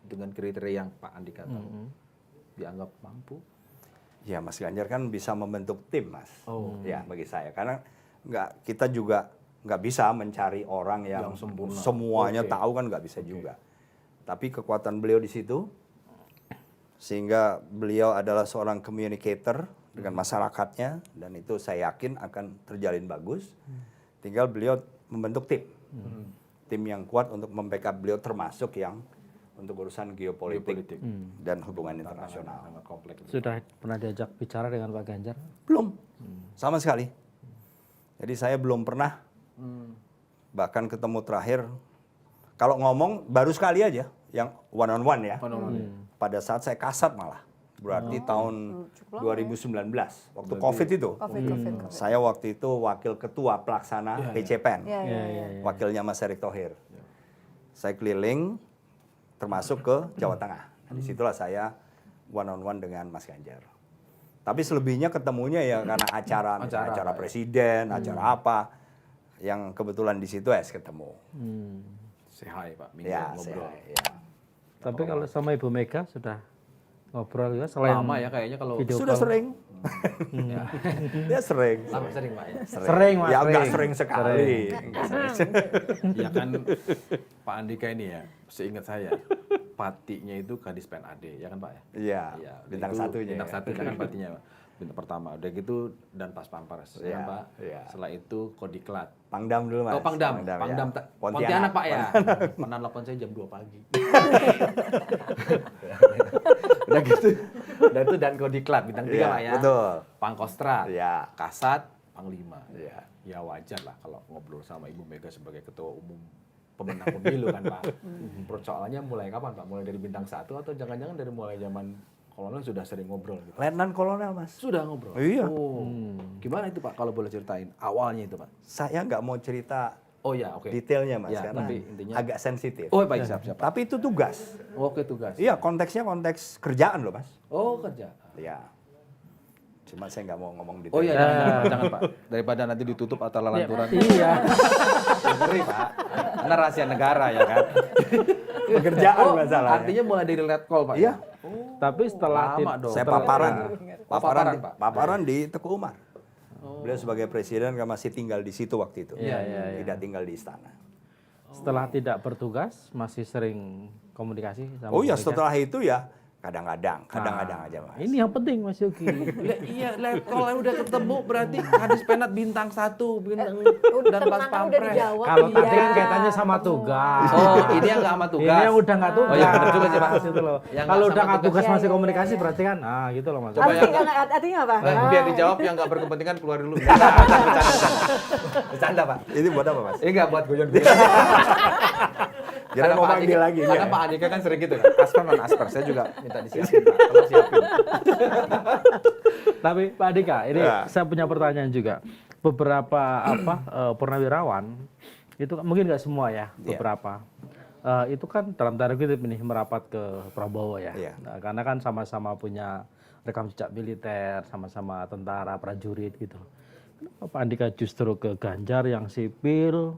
dengan kriteria yang Pak Andika tahu dianggap mampu? Ya Mas Ganjar kan bisa membentuk tim, Mas. Oh. Ya bagi saya karena kita juga nggak bisa mencari orang yang, Yang sempurna. semuanya Oke. tahu kan nggak bisa juga. Tapi kekuatan beliau di situ sehingga beliau adalah seorang communicator dengan masyarakatnya dan itu saya yakin akan terjalin bagus. Tinggal beliau membentuk tim. Tim yang kuat untuk membackup beliau termasuk yang untuk urusan geopolitik, dan hubungan internasional. Sangat kompleks. Sudah pernah diajak bicara dengan Pak Ganjar? Belum, sama sekali. Jadi saya belum pernah, bahkan ketemu terakhir, kalau ngomong baru sekali aja, yang one on one ya. Pada saat saya kasat malah, berarti tahun 2019, waktu COVID itu. COVID. Saya waktu itu wakil ketua pelaksana PCPEN, Iya, iya, iya. wakilnya Mas Erick Thohir. Saya keliling, termasuk ke Jawa Tengah. Nah, disitulah saya one on one dengan Mas Ganjar. Tapi selebihnya ketemunya ya karena acara presiden, acara apa, yang kebetulan di situ ketemu. Say hi, Pak. Ya, Ngobrol. ya. Tapi kalau sama Ibu Mega sudah ngobrol juga selain Lama ya kayaknya kalau video Sudah call? sering. Dia sering. lama sering, Pak ya. Sering, Mas. Ya enggak sering. sering sekali. Enggak sering. Ya kan Pak Andika ini ya, seingat saya patinya itu Kadis PNAD, ya kan Pak ya? Iya, Iya, udah bintang itu satunya. Bintang ya. satu kan patinya, Pak. Bintang pertama, udah gitu dan Pas Pampres, ya Iya, kan Pak? iya. Setelah itu Kodiklat. Pangdam dulu Mas. Oh Pangdam, ya. Pontianak Pak ya. Pernah nelfon saya jam 2 pagi. Udah gitu, udah itu dan Kodiklat bintang 3 Iya, Pak ya. betul. Pangkostrat, Iya. Kasat, Panglima. Iya. Ya wajar lah kalau ngobrol sama Ibu Mega sebagai ketua umum pemenang pemilu kan Pak. Persoalannya mulai kapan Pak? Mulai dari bintang 1 atau jangan-jangan dari mulai zaman kolonel sudah sering ngobrol gitu? Letnan Kolonel Mas. Sudah ngobrol? Iya. Oh. Gimana itu Pak kalau boleh ceritain awalnya itu Pak? Saya nggak mau cerita Oh ya, oke. detailnya Mas Ya, karena tapi intinya- agak sensitif. Oh baik, siap. Tapi itu tugas. Oke, tugas. Iya, konteksnya konteks kerjaan loh Mas. Oh, kerja. Iya. Cuma saya nggak mau ngomong detail. Oh iya, jangan Pak. Daripada nanti ditutup atau lanturan. Iya. Ngeri Pak. Karena rahasia negara ya kan. Pekerjaan Oh, masalahnya. artinya mulai dari let call Pak. Iya. Tapi setelah Lama dong. Saya setelah- paparan. Oh, paparan, Pak. Paparan di Teguh Umar. Beliau sebagai presiden kan masih tinggal di situ waktu itu. Iya, iya, iya. Tidak tinggal di istana. Setelah tidak bertugas masih sering komunikasi sama Oh iya, Bu Mega? setelah itu ya kadang-kadang aja Mas. Ini yang penting Mas Yogi. Iya, let call udah ketemu berarti Kadis Penat bintang 1, bintang dan Pas Tenang, udah Pampres. dijawab. Kalau tadi iya. kan kaitannya sama tugas. Oh, ini yang nggak sama tugas. Ini yang udah nggak tugas. Oh iya, benar juga sih, Pak. Itu loh. Yang Kalau nggak udah sama nggak tugas tugas. masih Iya, komunikasi iya, iya. berarti kan, gitu loh Mas. Coba ya. Artinya apa? Biar dijawab yang nggak berkepentingan keluar dulu. Bercanda Pak. Ini buat apa Mas? Ini nggak buat guyon-guyon. Kira mau manggil lagi. Karena ya? Pak Andika kan sering gitu kan. Asper non asper, saya juga minta disiapin Pak. Tolong siapin. Tapi Pak Andika, ini Ya. saya punya pertanyaan juga. Beberapa purnawirawan itu mungkin nggak semua ya, beberapa itu kan dalam tanda kutip ini merapat ke Prabowo ya. Iya. Nah, karena kan sama-sama punya rekam jejak militer, sama-sama tentara, prajurit gitu. Kenapa Pak Andika justru ke Ganjar yang sipil,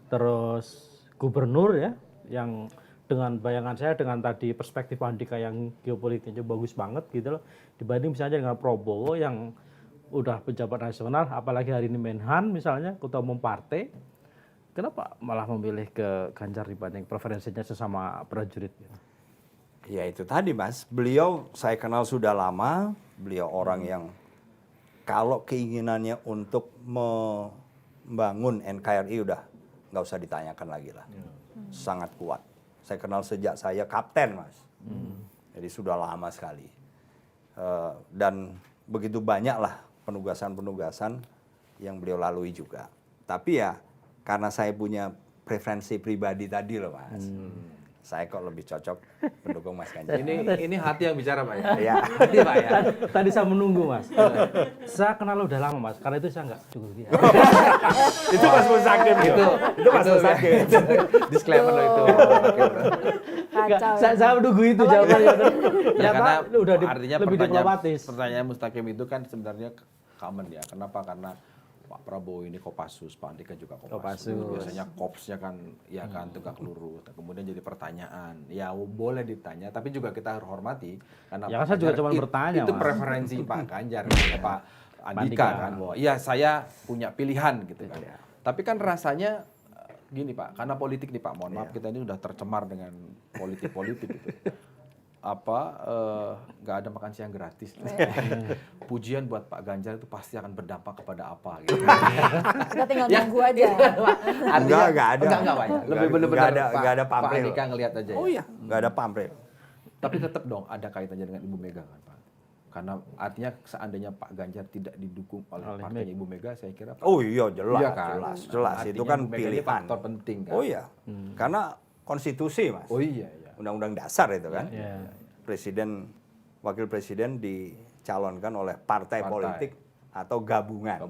terus gubernur ya, yang dengan bayangan saya dengan tadi perspektif Pak Andika yang geopolitiknya bagus banget gitu loh, dibanding misalnya dengan Prabowo yang udah pejabat nasional, apalagi hari ini Menhan misalnya, ketua umum partai. Kenapa malah memilih ke Ganjar dibanding preferensinya sesama prajurit? Ya itu tadi Mas, beliau saya kenal sudah lama, beliau orang yang kalau keinginannya untuk membangun NKRI udah nggak usah ditanyakan lagi lah, sangat kuat. Saya kenal sejak saya kapten Mas, jadi sudah lama sekali. Dan begitu banyak lah penugasan-penugasan yang beliau lalui juga. Tapi ya karena saya punya preferensi pribadi tadi loh Mas. Saya kok lebih cocok mendukung Mas Ganjar. Ini hati yang bicara Pak ya? Ya. Hati Pak ya? Tadi saya menunggu Mas. Saya kenal udah lama Mas, karena itu saya nggak cukup dia. Itu Mas Musakim itu Mas Musakim. Disclaimer loh itu. Kacau. Saya menunggu itu jawabannya. Ya karena udah artinya lebih diplomatis. pertanyaan Mustakim itu kan sebenarnya common ya. Kenapa? Karena Pak Prabowo ini Kopassus, Pak Andika juga Kopassus. Biasanya kopsnya kan ya kan tegak lurus. Kemudian jadi pertanyaan. Ya boleh ditanya, tapi juga kita harus hormati karena Ya kan Pak saya juga Ganjar cuma bertanya, itu Mas. preferensi Pak Ganjar, Pak Andika Andika. kan. Bahwa iya saya punya pilihan gitu kan. Tapi kan rasanya gini Pak, karena politik nih Pak, mohon maaf kita ini udah tercemar dengan politik-politik gitu. Nggak ada makan siang gratis. Pujian buat Pak Ganjar itu pasti akan berdampak kepada apa gitu. Kita tinggal nunggu aja. Artinya, Enggak ada. Enggak Pak ya. Lebih Enggak benar-benar ada- Pak, enggak ada Pak pamrih. Andika ngelihat aja ya. Oh iya, nggak ada pamrih. Tapi tetap dong ada kaitannya dengan Ibu Mega kan Pak. Karena artinya seandainya Pak Ganjar tidak didukung oleh partainya Ibu Mega, saya kira Pak, Oh iya jelas, Iya kan? jelas. Artinya Itu kan Ibu Mega ini pilihan. faktor penting kan. Oh iya, karena konstitusi Mas. Oh iya iya. Undang-undang dasar itu kan. Iya. Presiden, wakil presiden dicalonkan oleh partai politik atau gabungan.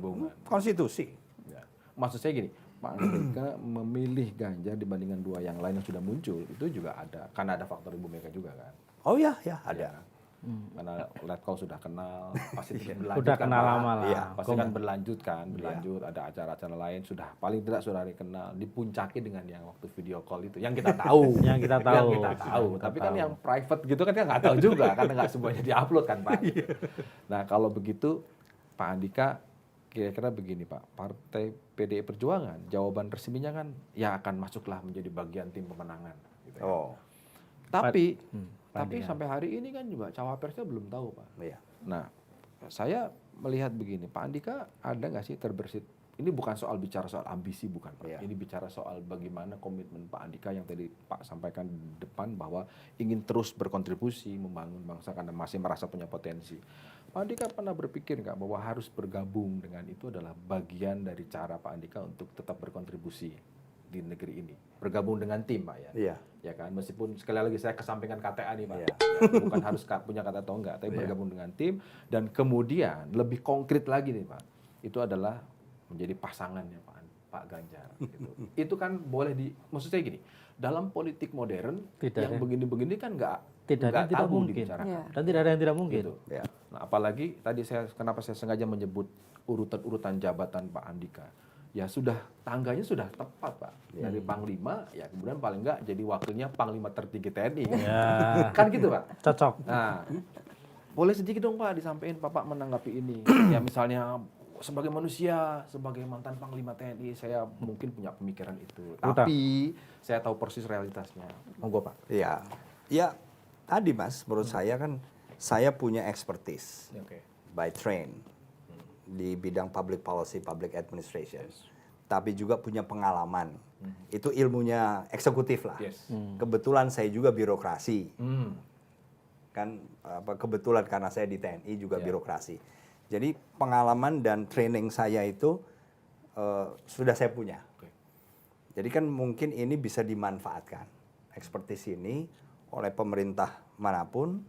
Konstitusi. Ya. Maksud saya gini, Pak Andika memilih Ganjar dibandingkan dua yang lain yang sudah muncul, itu juga ada. Karena ada faktor Ibu Mega juga kan. Oh iya, ya ada. Karena Letkol sudah kenal, pasti berlanjut. Udah kan, kenal Pak. lama lah. Iya, pasti kan berlanjut kan, berlanjut. Ada acara-acara lain, sudah paling tidak sudah kenal. Dipuncaki dengan yang waktu video call itu, yang kita tahu. Yang kita tahu. Yang kita tahu. Tapi kan yang private gitu kan kita nggak tahu juga, karena nggak semuanya diupload kan Pak. Nah kalau begitu Pak Andika kira-kira begini Pak, Partai PDI Perjuangan, jawaban resminya kan ya akan masuklah menjadi bagian tim pemenangan. Gitu ya. Oh, Tapi Andika. sampai hari ini kan juga cawapresnya belum tahu Pak. iya. Nah, saya melihat begini, Pak Andika ada nggak sih terbersit? Ini bukan soal bicara soal ambisi, bukan Pak. Iya. Ini bicara soal bagaimana komitmen Pak Andika yang tadi Pak sampaikan di depan bahwa ingin terus berkontribusi membangun bangsa karena masih merasa punya potensi. Pak Andika pernah berpikir nggak bahwa harus bergabung dengan itu adalah bagian dari cara Pak Andika untuk tetap berkontribusi di negeri ini, bergabung dengan tim Pak ya? Iya. Ya kan, meskipun sekali lagi saya kesampingkan KTA nih Pak, Iya. ya, bukan harus punya kata atau enggak, tapi bergabung dengan tim dan kemudian lebih konkret lagi nih Pak, itu adalah menjadi pasangannya Pak Ganjar. Gitu. Itu kan boleh maksud saya gini, dalam politik modern Tidak yang ada. begini-begini kan nggak Tidak ada yang tidak tabu mungkin. dibicarakan. Iya. Dan tidak ada yang tidak mungkin. Gitu. Ya. Nah, apalagi tadi kenapa saya sengaja menyebut urutan-urutan jabatan Pak Andika. Ya sudah, tangganya sudah tepat Pak. Dari Panglima, ya kemudian paling enggak jadi wakilnya Panglima tertinggi TNI. Ya. Kan gitu Pak. Cocok. Nah, boleh sedikit dong Pak disampaikan Bapak menanggapi ini. Ya misalnya sebagai manusia, sebagai mantan Panglima TNI, saya mungkin punya pemikiran itu. Tapi saya tahu persis realitasnya. Monggo Pak. Iya. Ya, tadi Mas, menurut saya kan saya punya expertise Oke. by train di bidang public policy, public administration. Tapi juga punya pengalaman. Itu ilmunya eksekutif lah. Yes. Kebetulan saya juga birokrasi. Hmm. Kan kebetulan karena saya di TNI juga birokrasi. Jadi pengalaman dan training saya itu sudah saya punya. Oke. Jadi kan mungkin ini bisa dimanfaatkan. Expertise ini oleh pemerintah manapun,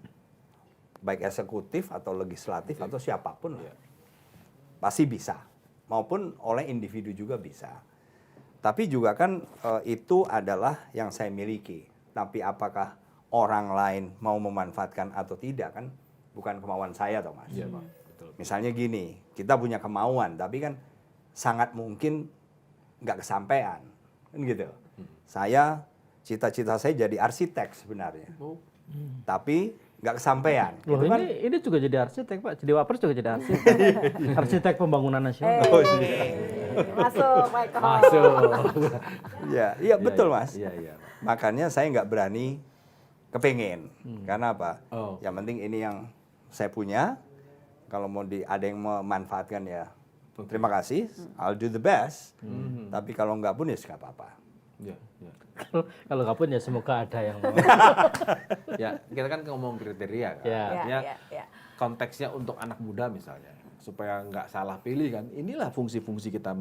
baik eksekutif atau legislatif atau siapapun lah. Pasti bisa. Maupun oleh individu juga bisa. Tapi juga kan itu adalah yang saya miliki. Tapi apakah orang lain mau memanfaatkan atau tidak kan bukan kemauan saya toh Mas. Iya, Pak. Betul. Misalnya gini, kita punya kemauan tapi kan sangat mungkin nggak kesampaian. Kan gitu. Saya cita-cita saya jadi arsitek sebenarnya. Oh. Tapi nggak kesampaian. Loh, Gitu kan? ini juga jadi arsitek Pak, jadi wapres juga jadi arsitek. Arsitek pembangunan nasional. Masuk, Michael. Masuk. Iya, iya betul Mas. Iya, iya. Makanya saya nggak berani kepingin. Karena apa? Oh. Yang penting ini yang saya punya. Kalau mau ada yang memanfaatkan ya terima kasih. I'll do the best. Tapi kalau nggak pun ya nggak apa-apa. Iya, iya. Kalau nggak pun ya semoga ada yang mau. Ya, kita kan ngomong kriteria kan. Ya. Artinya Ya. konteksnya untuk anak muda misalnya, supaya nggak salah pilih kan. Inilah fungsi-fungsi kita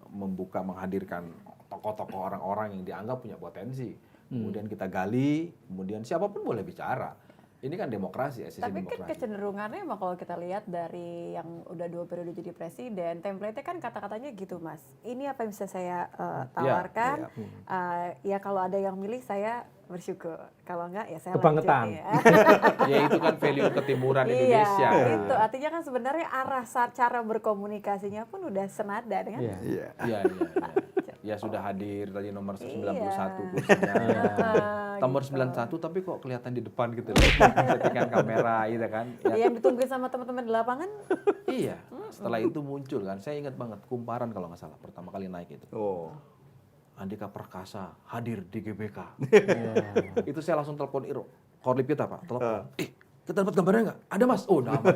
membuka, menghadirkan tokoh-tokoh orang-orang yang dianggap punya potensi. Kemudian kita gali, kemudian siapapun boleh bicara. Ini kan demokrasi, esensi Tapi kan demokrasi. kecenderungannya emang kalau kita lihat dari yang udah 2 periode jadi presiden, template-nya kan kata-katanya gitu Mas. Ini apa yang bisa saya tawarkan? Ya kalau ada yang milih saya bersyukur. Kalau enggak ya saya Kebangetan. lanjut. Ya itu kan value ketimuran Iya, Indonesia. itu artinya kan sebenarnya arah cara berkomunikasinya pun udah senada dengan Iya. Iya. Iya, iya, iya. Ya sudah hadir tadi nomor 91 Iya. kursinya. Nomor Gitu. 91 tapi kok kelihatan di depan gitu loh. Settingan kamera gitu kan. Ya, Yang ditungguin sama teman-teman di lapangan. iya. Setelah itu muncul kan. Saya ingat banget Kumparan kalau nggak salah pertama kali naik itu. Oh. Andika Perkasa hadir di GBK. Itu saya langsung telepon Iro. Korlip kita Pak. Telepon. Kita dapat gambarnya nggak? Ada Mas. Oh, dapat.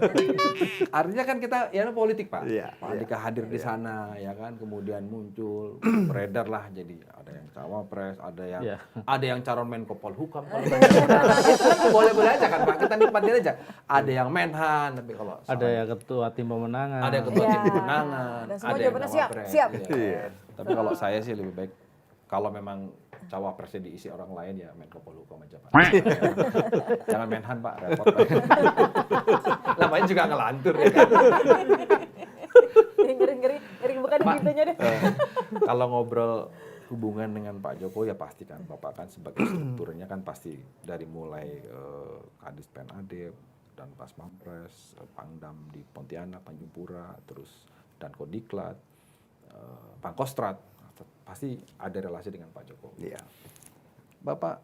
Artinya kan kita ya politik Pak. Iya, Pak Andika hadir di sana ya kan. Kemudian muncul beredar lah jadi ada yang cawapres, ada yang calon Menko Polhukam. Kalau boleh-boleh aja kan Pak. Kita nikmatin aja. Ada yang Menhan tapi kalau Ada yang ketua tim pemenangan. ada yang ketua tim Iya. pemenangan, Dan semua ada yang jawabannya siap, cawapres. siap. Iya. Tapi kalau saya sih lebih baik kalau memang cawapresnya diisi orang lain ya Menko Polhukam aja Pak. Jangan Menhan Pak, repot Pak. Namanya juga ngelantur ya kan. Ngeri bukan pintunya deh. Kalau ngobrol hubungan dengan Pak Jokowi ya pasti kan Bapak kan sebagai strukturnya kan pasti dari mulai Kadis Penadep dan Pas Pampres, Pangdam di Pontianak, Tanjung Pura, terus dan Kodiklat, Pangkostrat pasti ada relasi dengan Pak Jokowi. Iya. Bapak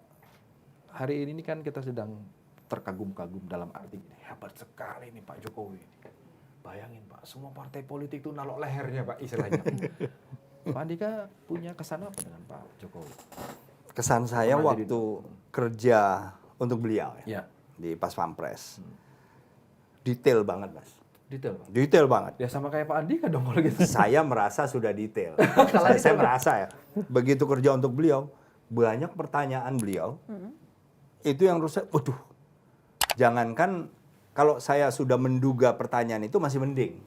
hari ini kan kita sedang terkagum-kagum dalam arti gini, hebat sekali nih Pak Jokowi. Bayangin Pak, semua partai politik itu nalok lehernya Pak istilahnya. Pak Andika punya kesan apa dengan Pak Jokowi? Kesan saya Pernah waktu kerja untuk beliau Ya, di Pas Pampres. Detail banget Mas. detail Pak. Detail banget. Ya sama kayak Pak Andika dong kalau gitu. Saya merasa sudah detail. saya merasa ya. Begitu kerja untuk beliau, banyak pertanyaan beliau. Itu yang rusak. Waduh. Jangankan kalau saya sudah menduga pertanyaan itu masih mending.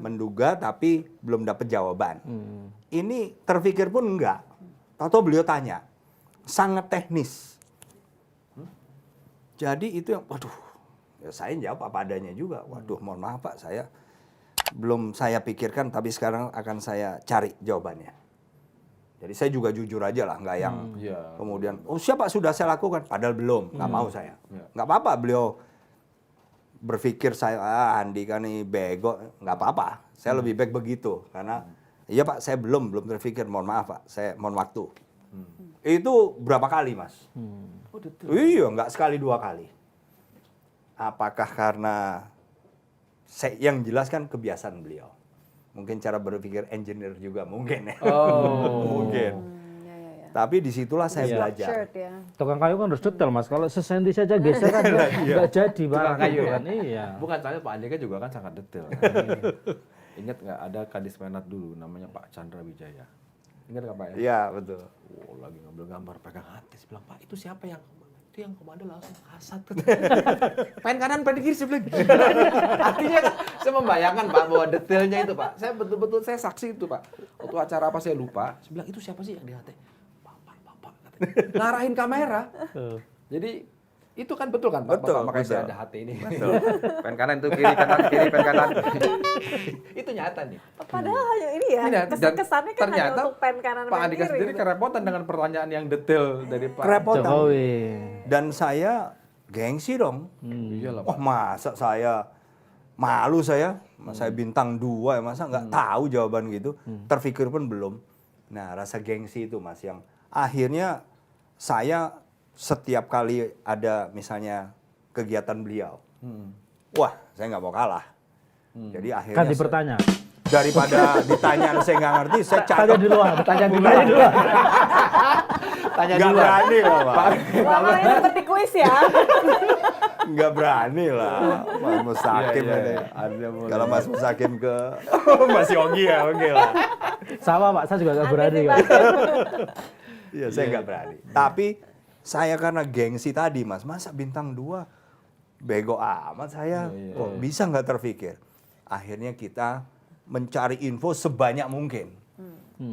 Menduga tapi belum dapat jawaban. Ini terpikir pun enggak. Tahu beliau tanya. Sangat teknis. Jadi itu yang waduh. Ya saya jawab apa adanya juga. Waduh, mohon maaf Pak, belum saya pikirkan, tapi sekarang akan saya cari jawabannya. Jadi saya juga jujur aja lah, nggak yang kemudian, oh siapa sudah saya lakukan, padahal belum, nggak mau saya. Nggak apa-apa beliau berpikir saya, Andika nih bego, nggak apa-apa. Saya lebih baik begitu, karena iya Pak, saya belum terpikir, mohon maaf Pak, saya mohon waktu. Itu berapa kali Mas? Iya, nggak sekali 2 kali. Apakah karena yang jelas kan kebiasaan beliau. Mungkin cara berpikir engineer juga mungkin ya. Mungkin. Tapi disitulah saya belajar. Shirt ya. Tukang kayu kan harus detail Mas. Kalau sesenti saja geser kan nggak jadi barang kayu kan. Iya. Bukan soalnya Pak Andika juga kan sangat detail. Ingat nggak ada Kadis Penat dulu namanya Pak Chandra Wijaya. Ingat nggak Pak ya? Iya, betul. Oh, lagi ngambil gambar pegang hati, saya bilang Pak itu siapa yang itu yang komando langsung kasat. Pengen kanan, pengen kiri, saya bilang. Artinya kan, saya membayangkan Pak bahwa detailnya itu Pak. Saya betul-betul saya saksi itu Pak. Waktu acara apa saya lupa, saya bilang itu siapa sih yang di hati? Bapak, katanya. Ngarahin kamera. Jadi Itu kan betul kan Pak? Betul, Bapak, makanya saya betul. ada hati ini. Betul. Pen kanan itu kiri kanan kanan. Itu nyata nih. Padahal hanya ini ya, Ini, dan kesannya kan hanya ternyata untuk pen kanan Pak pen Andika kiri. sendiri gitu. kerepotan dengan pertanyaan yang detail dari Pak Kerepotan. Jokowi. Dan saya gengsi dong. Iyalah Wah Pak. masa saya malu saya bintang 2 ya, masa nggak tahu jawaban gitu, terpikir pun belum. Nah rasa gengsi itu Mas yang akhirnya saya setiap kali ada misalnya kegiatan beliau, wah saya nggak mau kalah. Jadi akhirnya Kan dipertanya. daripada ditanya saya nggak ngerti, saya Tanya cakap di luar, tanya di luar. Tanya nggak dulu. berani loh Pak. Wah, makanya seperti kuis ya. Nggak berani lah Mas Musakim Iya, ini. iya. Ada boleh. Kalau Mas Musakim ke Mas Yogi ya oke lah. Sama Pak, saya juga nggak berani. Pak. Iya saya nggak berani. Tapi saya karena gengsi tadi Mas, masa bintang 2 bego amat saya. Kok bisa nggak terpikir? Akhirnya kita mencari info sebanyak mungkin.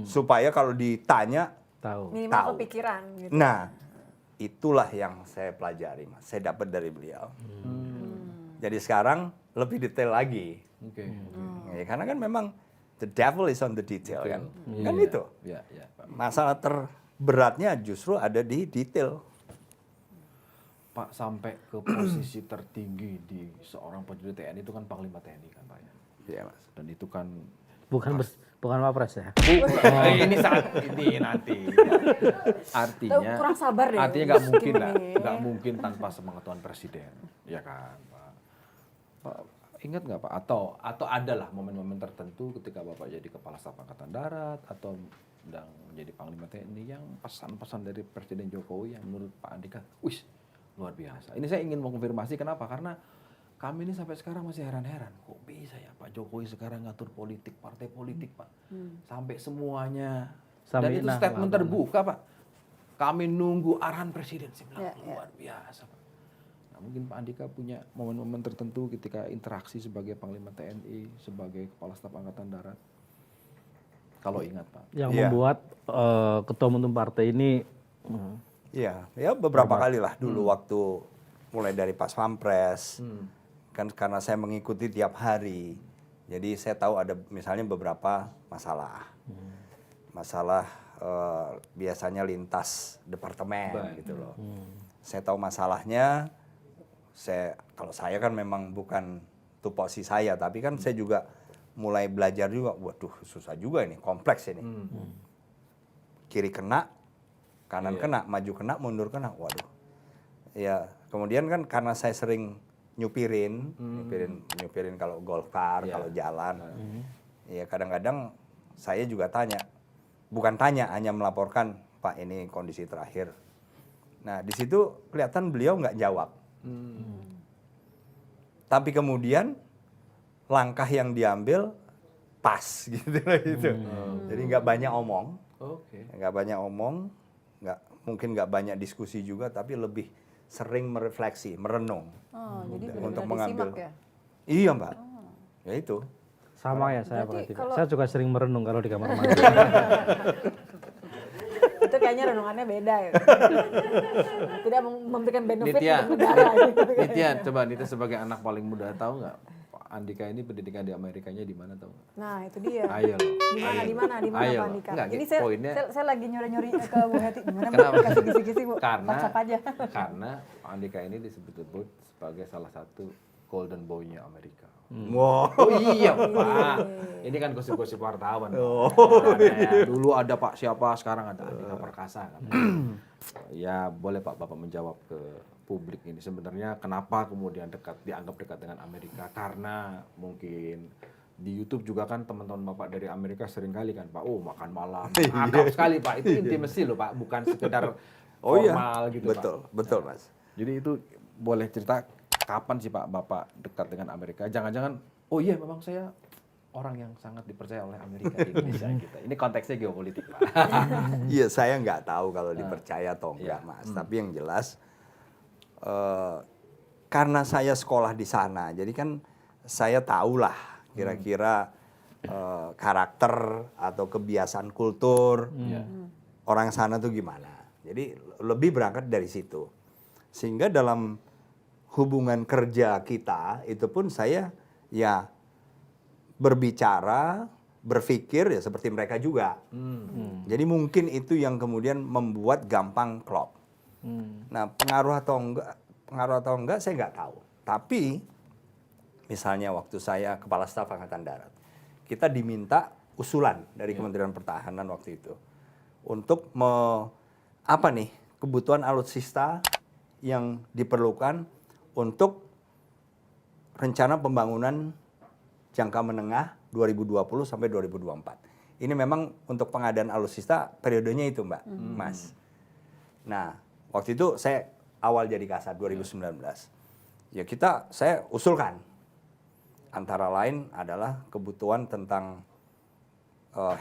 Supaya kalau ditanya, Tahu. Minimal Tahu. kepikiran gitu. nah itulah yang saya pelajari Mas. Saya dapat dari beliau. Jadi sekarang lebih detail lagi. Oke. Ya, karena kan memang the devil is on the detail kan. Kan Iya. itu. Iya, iya, Pak. Masalah terberatnya justru ada di detail. Pak sampai ke posisi tertinggi di seorang prajurit TNI itu kan Panglima TNI kan Pak ya. Iya Mas. Dan itu kan Bukan Wapres ya. ini saat ini nanti. Artinya Tuh, kurang sabar deh. Artinya nggak mungkin lah, Gini. nggak mungkin tanpa sepengetahuan presiden, ya kan, Pak. Pak ingat nggak Pak? Atau adalah momen-momen tertentu ketika Bapak jadi Kepala Staf Angkatan Darat atau sedang menjadi Panglima TNI yang pesan-pesan dari Presiden Jokowi yang menurut Pak Andika, wih luar biasa. Ini saya ingin mengonfirmasi kenapa? Karena kami ini sampai sekarang masih heran-heran, kok bisa ya Pak Jokowi sekarang ngatur politik, partai politik Pak, sampai semuanya. Dan Sampai itu nah, statement Pak. terbuka Pak. Kami nunggu arahan presiden, saya bilang Ya, ya. luar biasa Pak. Nah, mungkin Pak Andika punya momen-momen tertentu ketika interaksi sebagai Panglima TNI, sebagai Kepala Staf Angkatan Darat. Kalau ingat Pak. Yang Iya. membuat ketua umum partai ini Iya, ya beberapa kali lah dulu waktu mulai dari Pas Pampres. Kan karena saya mengikuti tiap hari. Jadi saya tahu ada misalnya beberapa masalah. Masalah biasanya lintas departemen gitu loh. Saya tahu masalahnya. Kalau saya kan memang bukan tupoksi saya, tapi kan saya juga mulai belajar juga. Waduh, susah juga ini, kompleks ini. Kiri kena, kanan kena, maju kena, mundur kena. Waduh. Ya, kemudian kan karena saya sering nyupirin kalau golf car, kalau jalan. Ya kadang-kadang saya juga bukan tanya, hanya melaporkan, Pak ini kondisi terakhir. Nah di situ kelihatan beliau nggak jawab. Tapi kemudian langkah yang diambil pas gitu. Jadi nggak banyak omong, Oke. mungkin nggak banyak diskusi juga, tapi lebih sering merefleksi, merenung. Oh, jadi Untuk benar-benar mengambil. disimak ya. Iya mbak, ya itu. sama ya saya Berarti perhatikan. kalau- Saya juga sering merenung kalau di kamar mandi. Itu kayaknya renungannya beda ya. Tidak memberikan benefit Nitya, untuk negara. Gitu. Nitya, coba Nitya sebagai anak paling muda tahu nggak Pak Andika ini pendidikan di Amerikanya di mana tahu nggak? Nah itu dia. Ayo loh. Di mana Ayo Pak loh. Andika? Enggak, Ini poinnya- saya lagi nyuri-nyuri ke Bu Heti. Gimana Bu? Kenapa? Kasih kisi-kisi Bu. Karena WhatsApp aja. karena Pak Andika ini disebut-sebut sebagai salah satu golden boy-nya Amerika. Wow. Oh iya Pak, ini kan gosip-gosip wartawan. Dulu ada Pak siapa, sekarang ada Andika Perkasa kan. Ya boleh Pak Bapak menjawab ke publik ini sebenarnya kenapa kemudian dianggap dekat dengan Amerika, karena mungkin di YouTube juga kan teman-teman Bapak dari Amerika sering kali kan Pak, makan malam, akrab sekali Pak, itu intimasi loh Pak, bukan sekedar Oh iya, formal gitu betul, Pak. betul mas. Jadi itu boleh cerita kapan sih Pak Bapak dekat dengan Amerika? Jangan-jangan, oh iya memang saya orang yang sangat dipercaya oleh Amerika di Indonesia kita. Ini konteksnya geopolitik Pak. Iya saya nggak tahu kalau dipercaya atau enggak Iya. mas. Tapi yang jelas karena saya sekolah di sana, jadi kan saya tahulah kira-kira karakter atau kebiasaan kultur orang sana tuh gimana. Jadi lebih berangkat dari situ. Sehingga dalam hubungan kerja kita itu pun saya ya berbicara, berpikir ya seperti mereka juga. Jadi mungkin itu yang kemudian membuat gampang klop. Nah, pengaruh atau enggak saya nggak tahu. Tapi misalnya waktu saya Kepala Staf Angkatan Darat, kita diminta usulan dari Kementerian Pertahanan waktu itu untuk kebutuhan alutsista yang diperlukan untuk rencana pembangunan jangka menengah 2020 sampai 2024. Ini memang untuk pengadaan alutsista periodenya itu, Mbak, Mas. Nah, waktu itu saya awal jadi Kasat 2019. Ya saya usulkan. Antara lain adalah kebutuhan tentang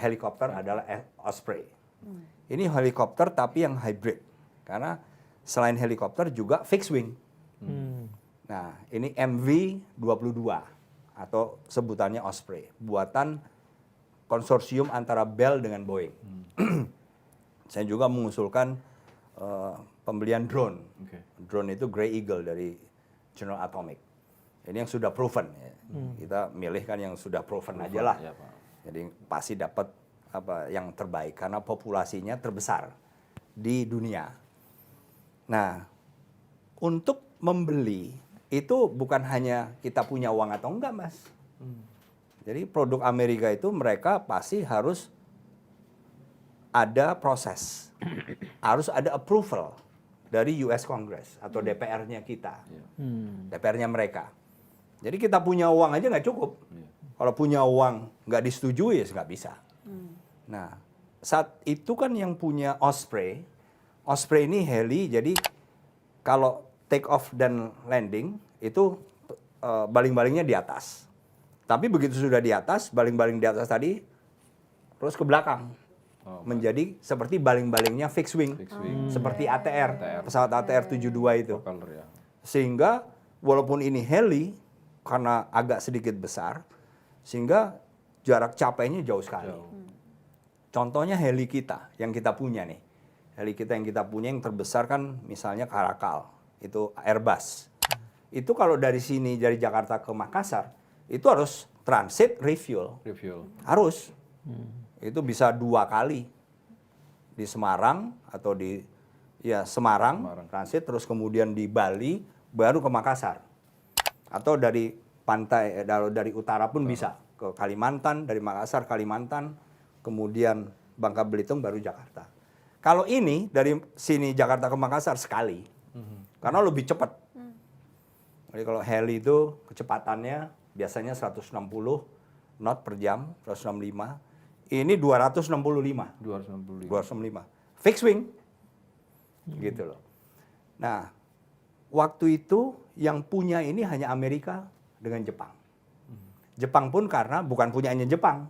helikopter adalah Osprey. Ini helikopter tapi yang hybrid. Karena selain helikopter juga fixed wing. Nah, ini MV-22 atau sebutannya Osprey. Buatan konsorsium antara Bell dengan Boeing. Saya juga mengusulkan pembelian drone. Drone itu Grey Eagle dari General Atomic. Ini yang sudah proven. Ya. Kita milih kan yang sudah proven aja lah. Ya, Pak. Jadi pasti dapat yang terbaik karena populasinya terbesar di dunia. Nah, untuk membeli itu bukan hanya kita punya uang atau enggak, Mas. Jadi produk Amerika itu mereka pasti harus ada proses. Harus ada approval dari US Congress atau DPR-nya kita. DPR-nya mereka. Jadi kita punya uang aja nggak cukup. Kalau punya uang nggak disetujui ya nggak bisa. Nah, saat itu kan yang punya Osprey ini heli, jadi kalau take off dan landing itu baling-balingnya di atas. Tapi begitu sudah di atas, baling-baling di atas tadi terus ke belakang. Menjadi seperti baling-balingnya fixed wing. Seperti ATR, pesawat ATR 72 itu. Propeller, ya. Sehingga walaupun ini heli, karena agak sedikit besar, sehingga jarak capainya jauh sekali. Contohnya heli kita yang kita punya nih. Heli kita yang kita punya yang terbesar kan misalnya Caracal, itu Airbus. Itu kalau dari sini, dari Jakarta ke Makassar, itu harus transit refuel. Harus. Itu bisa 2 kali. Di Semarang atau di Semarang, transit, terus kemudian di Bali, baru ke Makassar. Atau dari pantai, dari utara pun bisa. Ke Kalimantan, dari Makassar, Kalimantan, kemudian Bangka Belitung, baru Jakarta. Kalau ini, dari sini Jakarta ke Makassar sekali. Karena lebih cepat. Jadi kalau heli itu kecepatannya biasanya 160 knot per jam, 165. Ini 265. 265. Fixed wing. Gitu loh. Nah, waktu itu yang punya ini hanya Amerika dengan Jepang. Jepang pun karena bukan punyanya Jepang.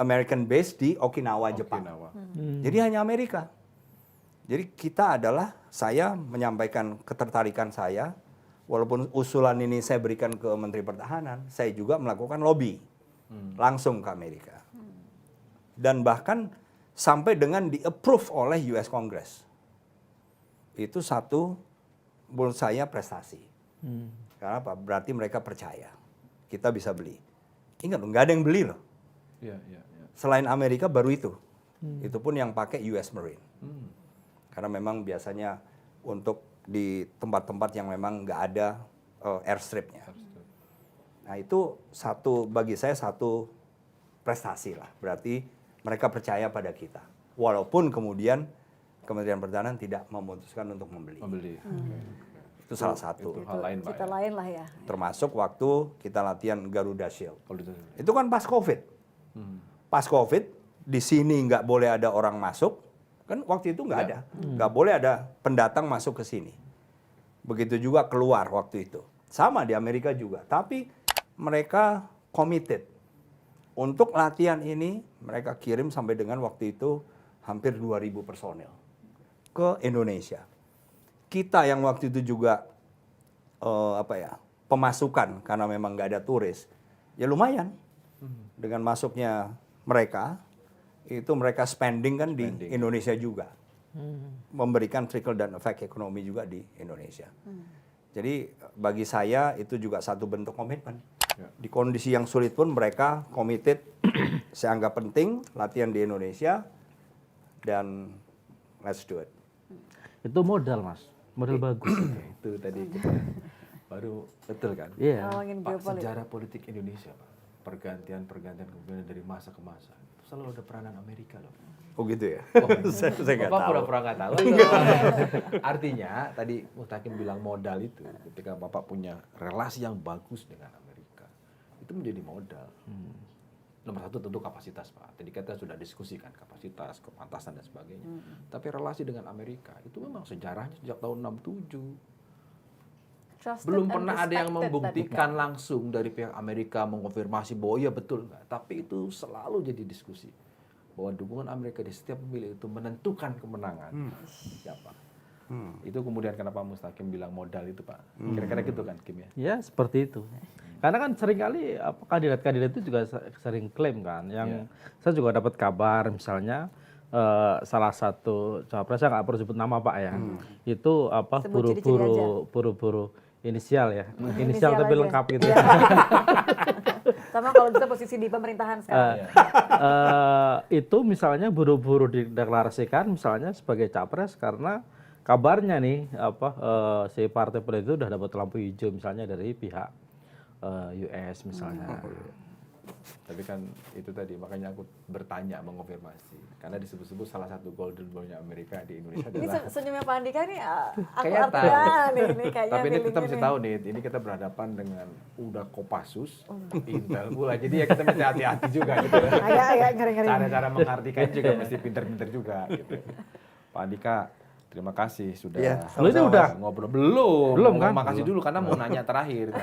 American base di Okinawa, Jepang. Jadi hanya Amerika. Jadi saya menyampaikan ketertarikan saya, walaupun usulan ini saya berikan ke Menteri Pertahanan, saya juga melakukan lobby langsung ke Amerika. Dan bahkan sampai dengan di-approve oleh US Congress. Itu satu, menurut saya prestasi. Karena apa? Berarti mereka percaya kita bisa beli. Ingat, nggak ada yang beli loh. Selain Amerika baru itu. Itu pun yang pakai US Marine. Karena memang biasanya untuk di tempat-tempat yang memang nggak ada airstripnya. Nah itu bagi saya satu prestasi lah. Berarti mereka percaya pada kita. Walaupun kemudian Kementerian Pertahanan tidak memutuskan untuk membeli. Itu salah satu. Itu hal lain, Pak. Cerita lain lah ya. Termasuk waktu kita latihan Garuda Shield. Itu kan pas COVID. Pas COVID, di sini nggak boleh ada orang masuk. Kan waktu itu nggak ada. Nggak boleh ada pendatang masuk ke sini. Begitu juga keluar waktu itu. Sama di Amerika juga. Tapi mereka committed. Untuk latihan ini, mereka kirim sampai dengan waktu itu hampir 2.000 personel ke Indonesia. Kita yang waktu itu juga pemasukan karena memang nggak ada turis, ya lumayan. Dengan masuknya mereka, itu mereka spending kan di Indonesia juga. memberikan trickle down effect ekonomi juga di Indonesia. Jadi bagi saya itu juga satu bentuk komitmen. Di kondisi yang sulit pun mereka committed, saya anggap penting latihan di Indonesia dan let's do it. Itu modal, Mas. Modal bagus. Itu tadi kita baru betul kan? Iya. Ngomongin Pak, geopolitik. sejarah politik Indonesia, Pak. Pergantian kemudian dari masa ke masa. Itu selalu ada peranan Amerika loh. Oh gitu ya? Oh, saya nggak Bapak tahu. pura-pura nggak tahu. Artinya tadi Mustaqim bilang modal itu ketika Bapak punya relasi yang bagus dengan Amerika itu menjadi modal. Nomor satu tentu kapasitas, Pak. Tadi kita sudah diskusikan kapasitas, kepantasan dan sebagainya. Tapi relasi dengan Amerika itu memang sejarahnya sejak tahun 67. Trusted Belum and pernah ada yang respected membuktikan langsung dari pihak Amerika mengonfirmasi bahwa iya betul enggak. Tapi itu selalu jadi diskusi. Bahwa dukungan Amerika di setiap pemilu itu menentukan kemenangan siapa. Itu kemudian kenapa Mustaqim bilang modal itu, Pak. Kira-kira gitu kan, Kim ya? Ya seperti itu. Karena kan seringkali kandidat-kandidat itu juga sering klaim kan. Yang saya juga dapat kabar misalnya salah satu cawapres, saya nggak perlu sebut nama Pak ya. Itu apa Sebut ciri-ciri buru-buru inisial ya. Inisial Inisial tapi aja. lengkap gitu. Sama kalau bisa posisi di pemerintahan sekarang. Itu misalnya buru-buru dideklarasikan misalnya sebagai capres karena kabarnya nih si partai politik itu udah dapat lampu hijau misalnya dari pihak US misalnya. Tapi kan itu tadi makanya aku bertanya mengonfirmasi karena disebut-sebut salah satu golden boy-nya Amerika di Indonesia Ini adalah senyumnya Pak Andika nih, aku Kayak artian ini kayaknya. tapi ini kita feelingnya mesti nih. tahu nih, ini kita berhadapan dengan udah Kopassus, Intel pula, jadi ya kita mesti hati-hati juga gitu. Agak ngeri-ngeri. Cara-cara mengartikan juga mesti pinter-pinter juga gitu. Pak Andika, terima kasih sudah Iya, Lu ini udah ngobrol. Belum Belum kan? Makasih dulu karena mau nanya terakhir.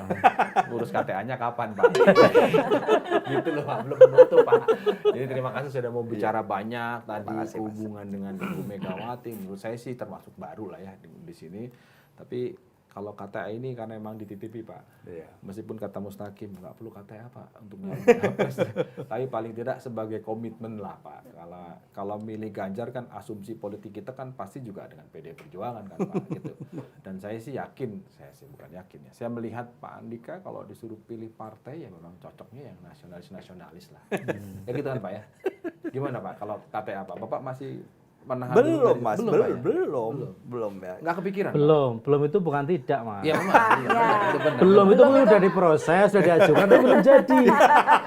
Urus KTA-nya kapan, Pak? Gitu loh, Pak. Belum menutup, Pak. Jadi terima kasih sudah mau bicara banyak tadi Terima kasih, Mas. hubungan dengan Ibu Megawati. Menurut saya sih termasuk baru lah ya di sini. Tapi kalau KTA ini karena emang dititipi, Pak. Iya. Meskipun kata Mustaqim nggak perlu KTA, Pak, untuk nyalon capres. Tapi paling tidak sebagai komitmen lah, Pak. Kalau milih Ganjar kan asumsi politik kita kan pasti juga dengan PD Perjuangan kan, Pak, gitu. Dan saya sih yakin, saya sih bukan yakin ya. Saya melihat Pak Andika kalau disuruh pilih partai ya memang cocoknya yang nasionalis lah. Ya gitu kan, Pak ya. Gimana, Pak? Kalau KTA, Pak, Bapak masih menahan dulu Belum, dari- Mas. Pak, ya? Belum ya. Nggak kepikiran, Pak? belum itu bukan tidak Mas. Iya, memang. Iya, benar, itu benar. Belum itu udah diproses, sudah diajukan tapi belum jadi.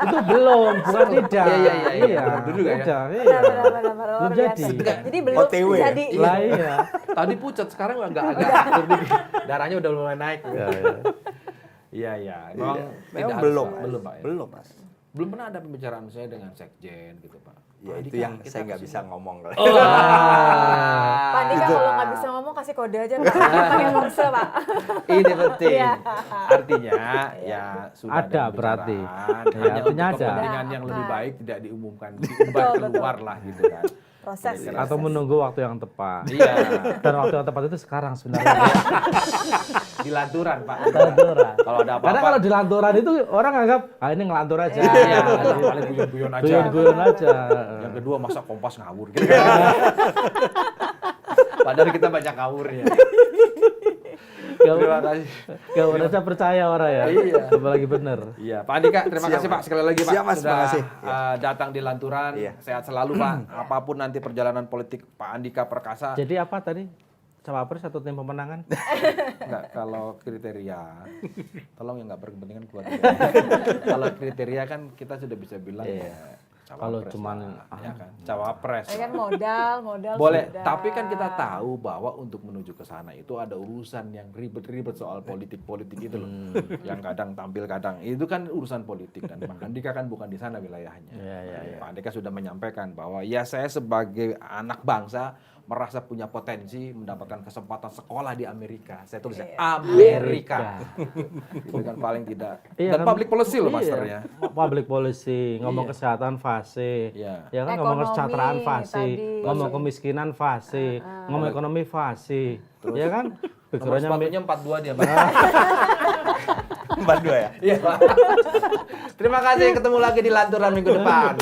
Itu belum, bukan tidak. Iya. Betul juga ya. Tidak, iya. Benar, Belum luar jadi. biasa. Jadi belum OTW ya? jadi. Lah iya. Tadi pucat, sekarang agak lebih darahnya udah mulai naik. Iya. Memang Memang tidak belum, harus, Pak. Belum, Pak. Ya. Belum, Mas. Belum pernah ada pembicaraan saya dengan sekjen gitu, Pak. Ya Pak itu Andika, yang kita saya nggak kesini. bisa ngomong kali. Pak Andika kalau nggak bisa ngomong kasih kode aja Pak. Pakai morse Pak. Ini penting. Iya. Artinya ya sudah Ada ada berarti. pembicaraan, Ya, hanya artinya untuk ada. kepentingan yang lebih Ada. baik tidak diumumkan, diumbar keluar lah gitu kan. Proses. Atau menunggu waktu yang tepat. Iya, Dan waktu yang tepat itu sekarang sebenarnya. di lanturan, Pak. Lanturan. Kalau ada Karena apa-apa, kalau di lanturan itu orang anggap ini ngelantur aja. iya, paling guyon-guyon aja. Guyon-guyon aja. Yang kedua masa Kompas ngawur gitu. Padahal kita banyak ngawurnya. Terima kasih. Gak aja percaya orang ya. Iya. Apalagi bener. Iya, Pak Andika, terima Siap, kasih Pak Mas. sekali lagi Pak Siap, Mas, sudah makasih. datang di Lanturan. Iya. Sehat selalu Pak. Apapun nanti perjalanan politik Pak Andika Perkasa. Jadi apa tadi? Cawapres atau tim pemenangan? Enggak, kalau kriteria, tolong yang nggak berkepentingan keluar. Kalau kriteria kan kita sudah bisa bilang ya Kalau cawapres cuman lah, ya kan, cawapres. Ya kan lah. modal Boleh, sudah. tapi kan kita tahu bahwa untuk menuju ke sana itu ada urusan yang ribet-ribet soal politik-politik itu loh. Yang kadang tampil kadang itu kan urusan politik dan Pak Andika kan bukan di sana wilayahnya. Iya. Pak Andika sudah menyampaikan bahwa ya saya sebagai anak bangsa merasa punya potensi mendapatkan kesempatan sekolah di Amerika. Saya tulis Amerika. Itu kan paling tidak. Iya Dan kan? public policy loh Iya. masternya. Public policy, ngomong Iya. kesehatan fase, Iya. ya kan ngomong Ekonomi kesejahteraan fase, tadi. ngomong kemiskinan fase, ngomong ekonomi fase, ya kan? Nomor Pikirannya sepatunya 42 dia, Pak. 42 ya? Iya, Pak. Terima kasih, ketemu lagi di Lanturan minggu depan.